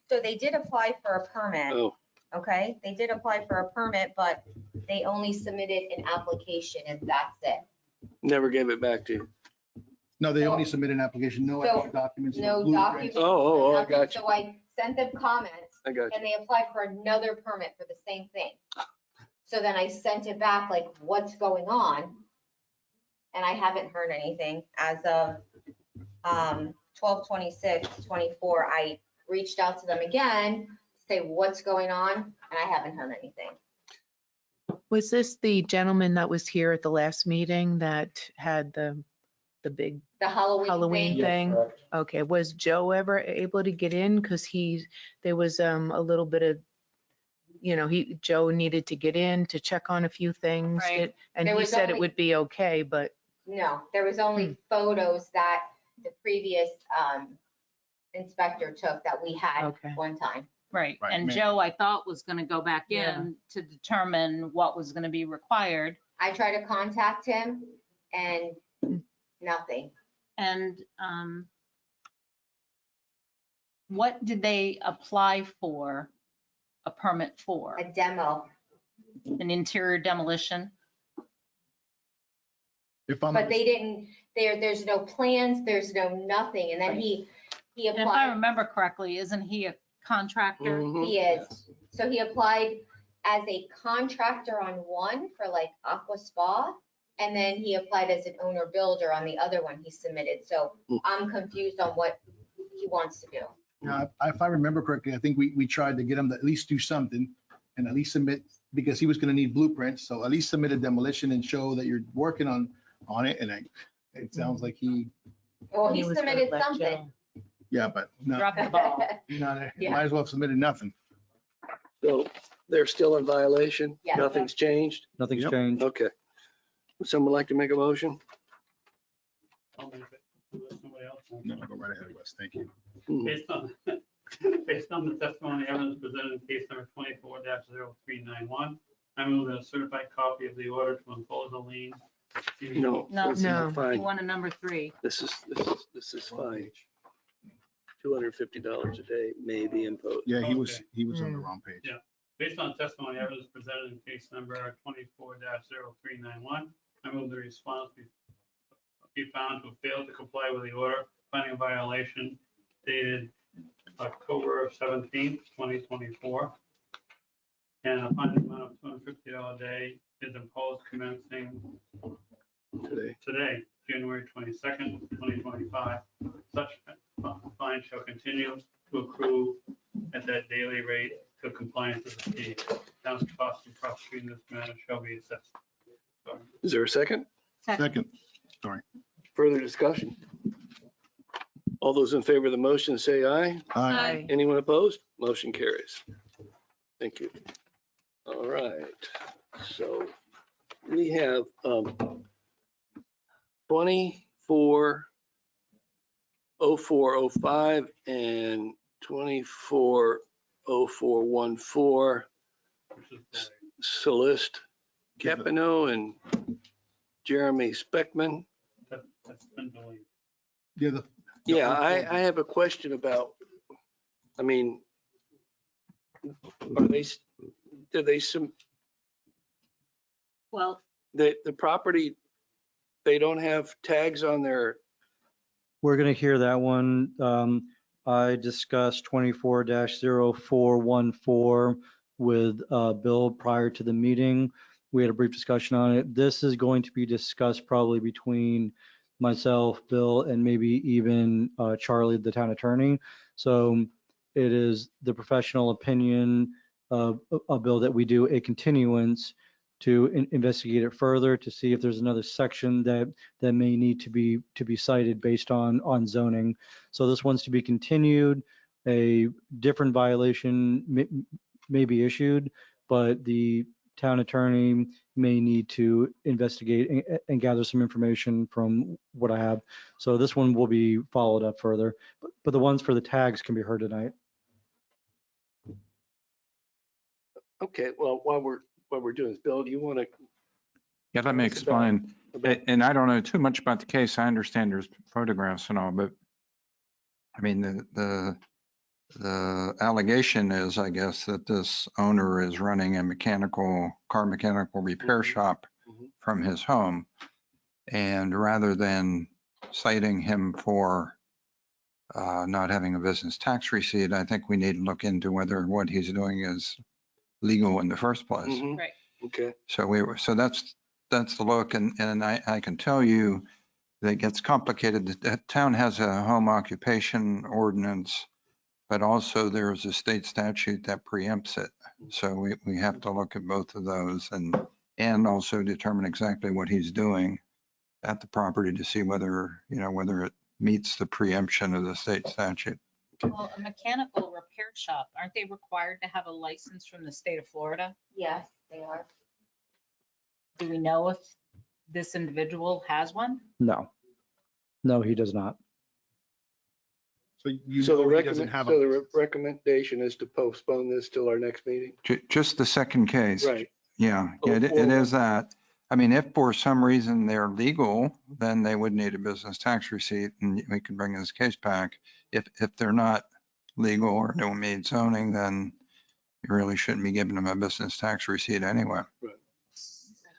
So they did apply for a permit, Oh, okay? They did apply for a permit, but they only submitted an application and that's it. never gave it back to you. No, they only submitted an application, no So, documents. No blueprints. documents. Oh, I nothing. got you. So I sent them comments I got you. and they applied for another permit for the same thing. So then I sent it back like, what's going on? And I haven't heard anything as of 12/26/24. I reached out to them again, to say what's going on, and I haven't heard anything. Was this the gentleman that was here at the last meeting that had the big The Halloween Halloween thing. thing? Okay, was Joe ever able to get in? Because there was a little bit of, Joe needed to get in to check on a few things. Right. And There he was said it only- would be okay, but No, there was only photos that the previous inspector took that we had Okay. one time. right. Right, And man. Joe, I thought was going to go back Yeah. in to determine what was going to be required. I tried to contact him and nothing. And what did they apply for a permit for? A demo, An interior demolition? If I'm, but they didn't, there's no plans, there's no nothing. And then he And if I applied, remember correctly, isn't he a contractor? Mhm. he is. So he applied as a contractor on one for like Aqua Spa. And then he applied as an owner builder on the other one he submitted. So I'm confused on what he wants to do. Now, if I remember correctly, I think we tried to get him to at least do something and at least submit, because he was gonna need blueprints, so at least submit a demolition and show that you're working on it, and it sounds like Well, he He was gonna submitted let something. yeah, but no, Drop the ball. Yeah. might as well have submitted nothing. So they're still in violation? Yeah. Nothing's changed? Nothing's Yep. changed. Okay. Would someone like to make a motion? I'll make it. Unless somebody else wants No, to. go right ahead, Wes, thank you. Based on, based on the testimony evidence presented in case number 24-0391, I move that a certified copy of the order to impose a lien. No. No. that's not No. You Fine. want a number 3. This is fine. $250 a day may be imposed. Yeah, he was Okay. on the wrong page. Yeah. Based on testimony evidence presented in case number 24-0391, I move the response be found to have failed to comply with the order, finding a violation dated October 17th, 2024. And a finding amount of $250 a day is imposed commencing today, January 22nd, 2025. Such fine shall continue to accrue at that daily rate to compliance with the fee. Town's cost of prosecuting this matter shall be assessed. Is there a second? Second, Further discussion? All those in favor of the motion say aye. aye. Anyone opposed? Motion carries. Thank you. All right. So we have 240405 and 240414, Which is the- Celeste Capino and Jeremy Speckman. that's been delayed. Yeah, the Yeah, I have a question about, I mean, are they, do they, Well, the property, they don't have tags on their, We're going to hear that one. I discussed 24-0414 with Bill prior to the meeting. We had a brief discussion on it. This is going to be discussed probably between myself, Bill, and maybe even Charlie, the town attorney. So it is the professional opinion of Bill that we do a continuance to investigate it further to see if there's another section that may need to be cited based on zoning. So this one's to be continued. A different violation may be issued, but the town attorney may need to investigate and gather some information from what I have. So this one will be followed up further, but the ones for the tags can be heard tonight. okay, well, while we're doing this, Bill, do you want to? Yeah, let me explain. And I don't know too much about the case. I understand there's photographs and all, but I mean, the allegation is, I guess, that this owner is running a car mechanical repair shop Mhm. from his home. And rather than citing him for not having a business tax receipt, I think we need to look into whether what he's doing is legal in the first place. Mhm. Right. Okay, So that's the look, and I can tell you that it gets complicated. The town has a home occupation ordinance, but also there's a state statute that preempts it. So we have to look at both of those and also determine exactly what he's doing at the property to see whether it meets the preemption of the state statute. well, a mechanical repair shop, aren't they required to have a license from the state of Florida? Yes, they are. Do we know if this individual has one? No, he does not. So you so the know he doesn't have recommendation is to postpone this till our next meeting? Just the second case. Right, Yeah, it is that. I mean, if for some reason they're legal, then they would need a business tax receipt and we can bring this case back. If they're not legal or don't meet zoning, then you really shouldn't be giving them a business tax receipt anyway.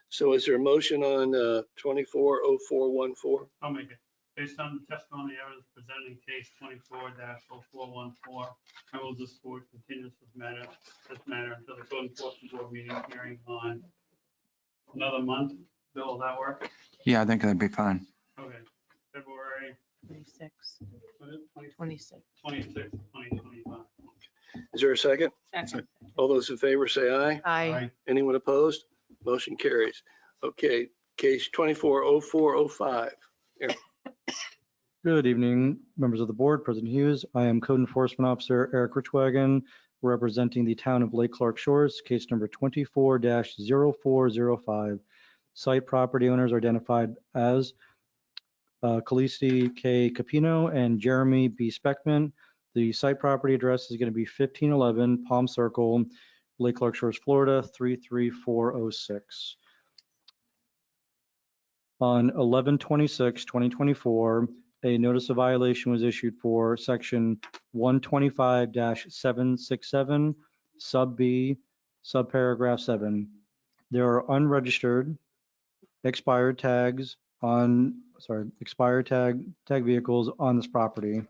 so is there a motion on 240414? I'll make it. Based on the testimony evidence presented in case 24-0414, I will this board continue this matter until the code enforcement board meeting hearing on another month, Bill, will that work? Yeah, I think that'd be fine. Okay, February, 26, what is it, 26. 26, 2025. Is there a second? Second. All those in favor say aye. Aye. Anyone opposed? Motion carries. Okay, case 240405. Good evening, members of the board, President Hughes. I am Code Enforcement Officer Eric Richwagon, representing the town of Lake Clark Shores, case number 24-0405. Site property owners are identified as Khaleesi K. Capino and Jeremy B. Speckman. The site property address is going to be 1511 Palm Circle, Lake Clark Shores, Florida, 33406. On 11/26/2024, a notice of violation was issued for section 125-767 sub B, subparagraph 7. There are unregistered expired tag vehicles on this property.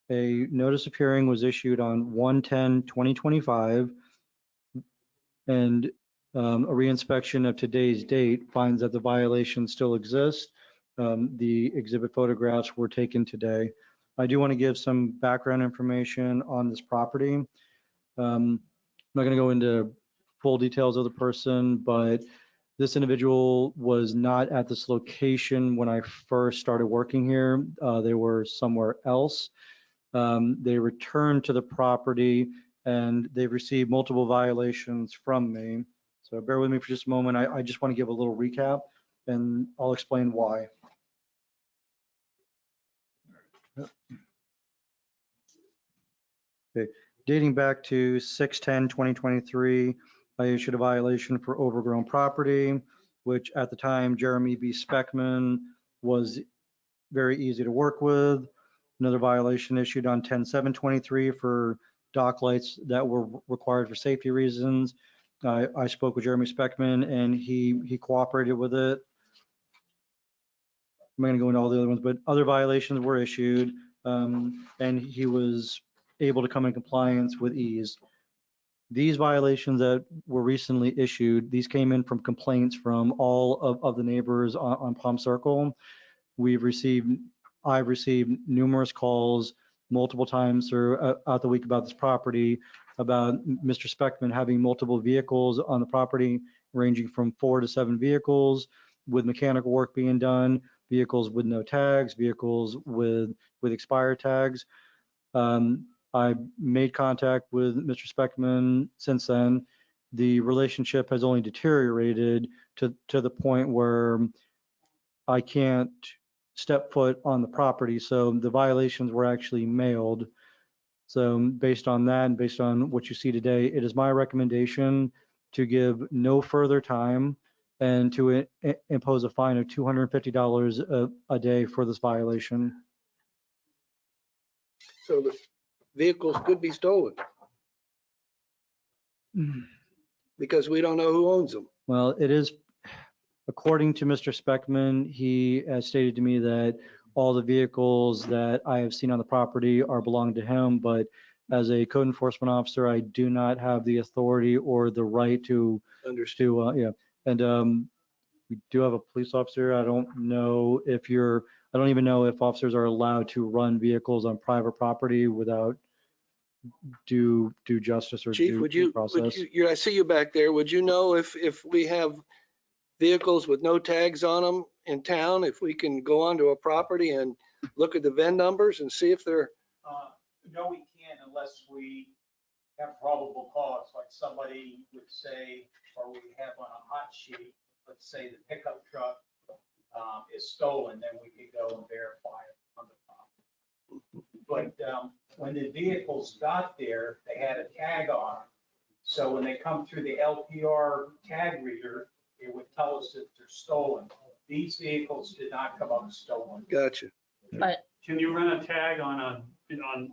A notice of hearing was issued on 1/10/2025, and a reinspection of today's date finds that the violation still exists. The exhibit photographs were taken today. I do want to give some background information on this property. I'm not going to go into full details of the person, but this individual was not at this location when I first started working here. They were somewhere else. They returned to the property and they've received multiple violations from me. So bear with me for just a moment. I just want to give a little recap and I'll explain why. Okay. Dating back to 6/10/2023, I issued a violation for overgrown property, which at the time Jeremy B. Speckman was very easy to work with. Another violation issued on 10/7/23 for dock lights that were required for safety reasons. I spoke with Jeremy Speckman and he cooperated with it. I'm going to go into all the other ones, but other violations were issued and he was able to come in compliance with ease. These violations that were recently issued, these came in from complaints from all of the neighbors on Palm Circle. I've received numerous calls multiple times throughout the week about this property, about Mr. Speckman having multiple vehicles on the property, ranging from 4 to 7 vehicles with mechanical work being done, vehicles with no tags, vehicles with expired tags. I've made contact with Mr. Speckman since then. The relationship has only deteriorated to the point where I can't step foot on the property. So the violations were actually mailed. So based on that and based on what you see today, it is my recommendation to give no further time and to impose a fine of $250 a day for this violation. So the vehicles could be stolen because we don't know who owns them. Well, it is, according to Mr. Speckman, he has stated to me that all the vehicles that I have seen on the property are belonging to him, but as a code enforcement officer, I do not have the authority or the right to Understood. yeah. And we do have a police officer. I don't even know if officers are allowed to run vehicles on private property without due justice or Chief, due would you, process. I see you back there. Would you know if we have vehicles with no tags on them in town, if we can go onto a property and look at the VIN numbers and see if they're, No, we can't unless we have probable cause, like somebody would say, or we have on a hot sheet, let's say the pickup truck is stolen, then we could go and verify it on the property. But when the vehicles got there, they had a tag on them. So when they come through the LPR tag reader, it would tell us if they're stolen. These vehicles did not come up stolen. gotcha. But Can you run a tag on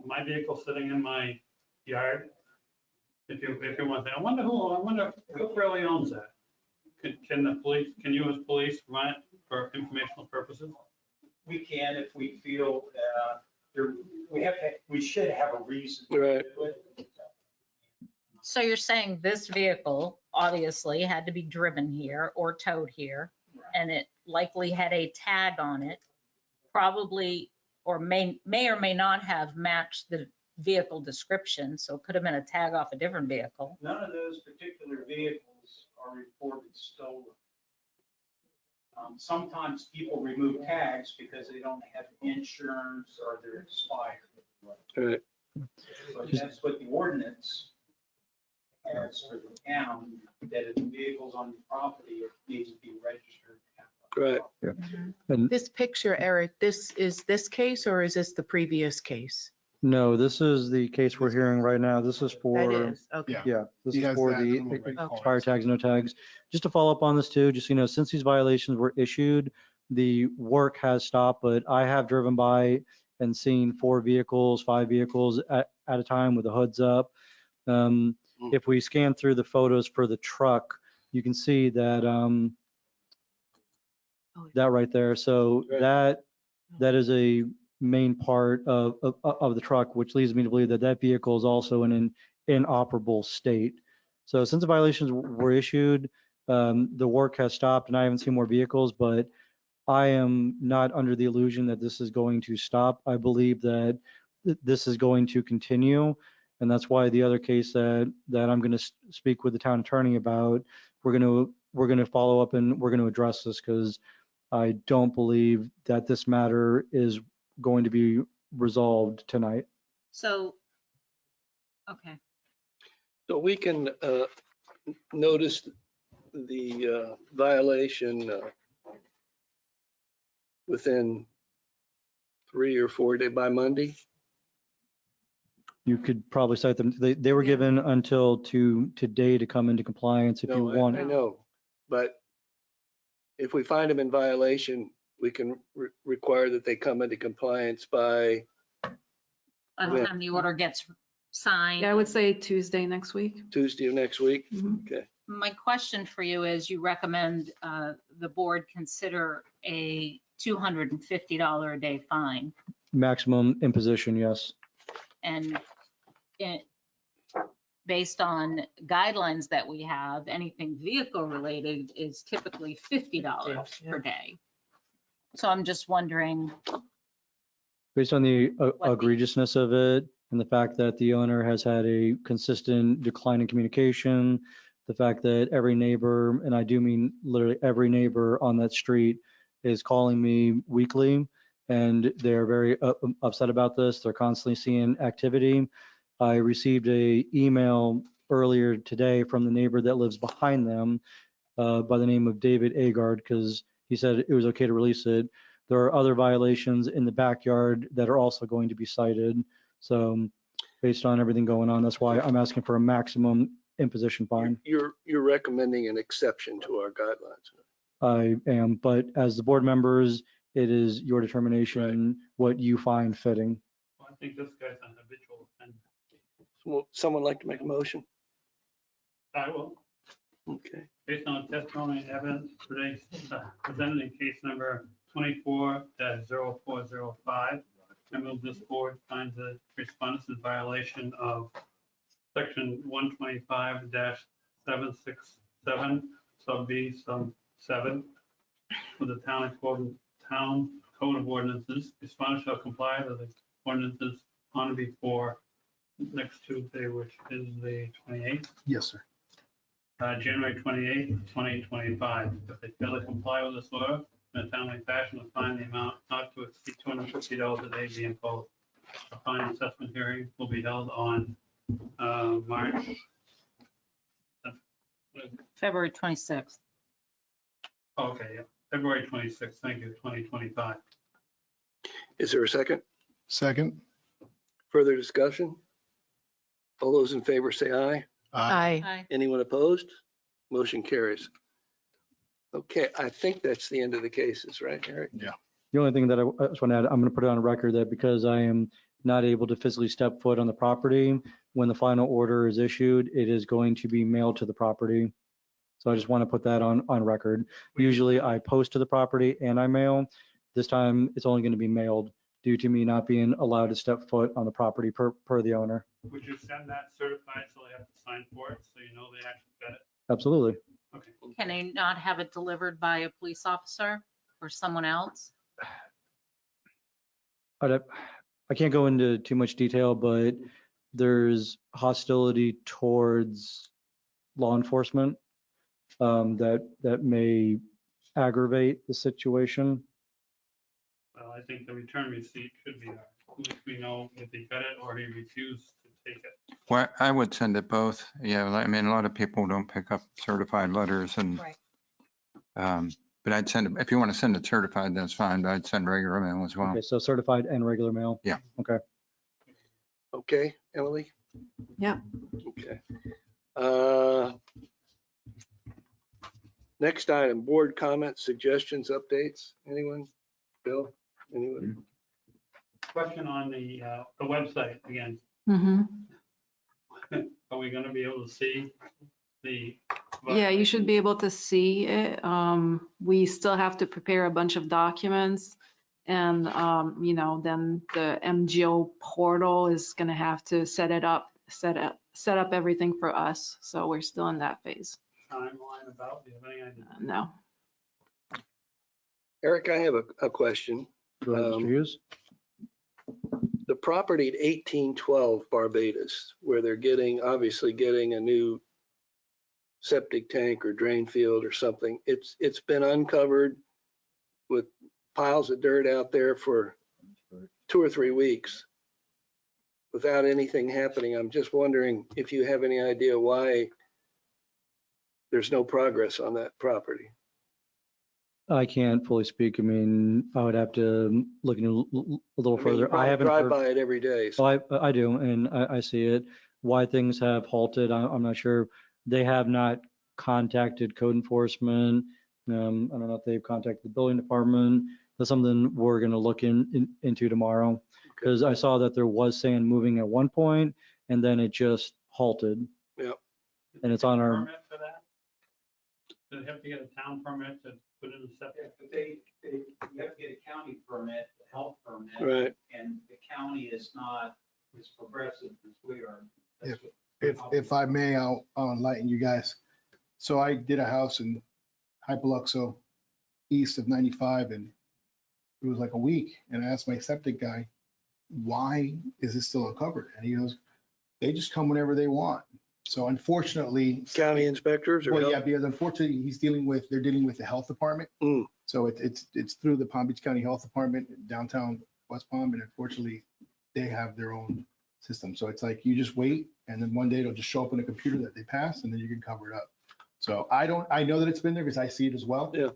my vehicle sitting in my yard? If you want that, I wonder who really owns that? Can you as police run it for informational purposes? We can if we feel we should have a reason to Right. do it. So you're saying this vehicle obviously had to be driven here or towed here, and it likely had a tag on it, probably, or may or may not have matched the vehicle description, so it could have been a tag off a different vehicle. None of those particular vehicles are reported stolen. Sometimes people remove tags because they don't have insurance or they're expired. Right. But that's what the ordinance has for the town, that if the vehicle's on the property, it needs to be registered. Right. And This picture, Eric, is this case or is this the previous case? no, this is the case we're hearing right now. This is That for, is, okay. Yeah. yeah, this He is has for that the little red car. expired tags, no tags. Just to follow up on this too, just, since these violations were issued, the work has stopped, but I have driven by and seen 4 vehicles, 5 vehicles at a time with the hoods up. If we scan through the photos for the truck, you can see that, that right there. So Right. that is a main part of the truck, which leads me to believe that that vehicle is also in an inoperable state. So since the violations were issued, the work has stopped and I haven't seen more vehicles, but I am not under the illusion that this is going to stop. I believe that this is going to continue. And that's why the other case that I'm going to speak with the town attorney about, we're going to follow up and we're going to address this because I don't believe that this matter is going to be resolved tonight. So, okay. So we can notice the violation within 3 or 4 days by Monday. You could probably cite them. They were given until today to come into compliance if you No, want. I know, but if we find them in violation, we can require that they come into compliance by, By the When? time the order gets signed. Yeah, I would say Tuesday next week. Tuesday of next week. Mhm. Okay. My question for you is, you recommend the board consider a $250 a day fine. Maximum imposition, yes. And based on guidelines that we have, anything vehicle related is typically $50 per day. So I'm just wondering, Based on the the- egregiousness of it and the fact that the owner has had a consistent decline in communication, the fact that every neighbor, and I do mean literally every neighbor on that street, is calling me weekly and they're very upset about this. They're constantly seeing activity. I received a email earlier today from the neighbor that lives behind them by the name of David Agard, because he said it was okay to release it. There are other violations in the backyard that are also going to be cited. So based on everything going on, that's why I'm asking for a maximum imposition fine. You're recommending an exception to our guidelines. I am, but as the board members, it is your determination what you find fitting. Well, I think this guy's an habitual offender. Will someone like to make a motion? I will, Okay. based on testimony and evidence presented in case number 24-0405, I move this board finds the respondents in violation of section 125-767, sub B, sub 7, with the town code of ordinances. Respondents shall comply with the ordinances on or before next Tuesday, which is the 28th. Yes, sir. January 28th, 2025. If they fail to comply with this order in a timely fashion, a fine the amount not to exceed $250 a day be imposed. A fine assessment hearing will be held on March. February 26th. Okay, yeah, February 26th, thank you, 2025. Is there a second? Second. Further discussion? All those in favor say aye. Aye. Aye. Anyone opposed? Motion carries. Okay, I think that's the end of the cases, right, Eric? The only thing that I just want to add, I'm going to put it on record that because I am not able to physically step foot on the property, when the final order is issued, it is going to be mailed to the property. So I just want to put that on record. Usually I post to the property and I mail. This time it's only going to be mailed due to me not being allowed to step foot on the property per the owner. Would you send that certified so they have to sign for it, so you know they actually got it? Absolutely. Okay. Can they not have it delivered by a police officer or someone else? I can't go into too much detail, but there's hostility towards law enforcement that may aggravate the situation. Well, I think the return receipt should be there. At least we know if he got it or he refused to take it. Well, I would send it both. Yeah, I mean, a lot of people don't pick up certified letters and, Right. but I'd send it, if you want to send it certified, that's fine, but I'd send regular mail as well. Okay, so certified and regular mail? Yeah. Okay. Okay, Emily? Yeah. Okay. Next item, board comments, suggestions, updates. Anyone? Bill? Anyone? Question on the website again. Mm-hmm. Are we gonna be able to see the? Yeah, you should be able to see it. We still have to prepare a bunch of documents. And, then the MGO portal is gonna have to set up everything for us. So we're still in that phase. Timeline about, do you have any idea? No. Eric, I have a question. Go ahead, Mr. Hughes. The property at 1812 Barbados, where they're obviously getting a new septic tank or drain field or something, it's been uncovered with piles of dirt out there for 2 or 3 weeks without anything happening. I'm just wondering if you have any idea why there's no progress on that property. I can't fully speak. I mean, I would have to look into a little I mean, you further. I probably haven't drive heard. by it every day. so- Well, I do, and I see it. Why things have halted, I'm not sure. They have not contacted code enforcement. I don't know if they've contacted the building department. That's something we're gonna look into tomorrow. Because I saw that there was sand moving at one point, and then it just halted. Yep. And it's on our, Permit for that? Do they have to get a town permit to put in the septic? You have to get a county permit, a health permit. Right. And the county is not as progressive as we are. That's what- If I may, I'll enlighten you guys. So I did a house in Hypoluxo, east of 95, and it was like a week. And I asked my septic guy, why is this still uncovered? And he goes, they just come whenever they want. So unfortunately. County inspectors or? Well, yeah, because unfortunately, they're dealing with the health department. Mm. So it's through the Palm Beach County Health Department, downtown West Palm, and unfortunately, they have their own system. So it's like, you just wait, and then one day it'll just show up in a computer that they passed, and then you can cover it up. So I know that it's been there because I see it as well. Yeah.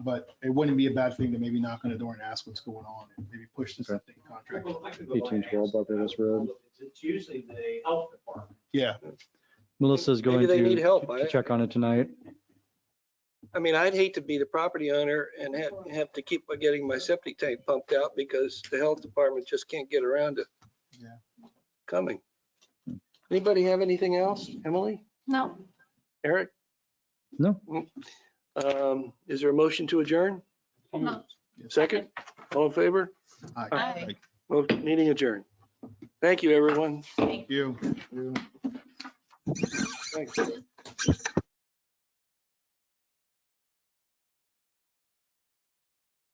But it wouldn't be a bad thing to maybe knock on the door and ask what's going on, and maybe push the septic contract. Well, I could go by and 1812 ask. Barbados Road. It's usually the health department. Yeah. Melissa's going Maybe they need help. to check on it tonight. I mean, I'd hate to be the property owner and have to keep getting my septic tank pumped out because the health department just can't get around to Yeah. coming. Anybody have anything else? Emily? No. Eric? No. Is there a motion to adjourn? No. Second? All in favor? Aye. Well, meeting adjourned. Thank you, everyone. You. Thanks.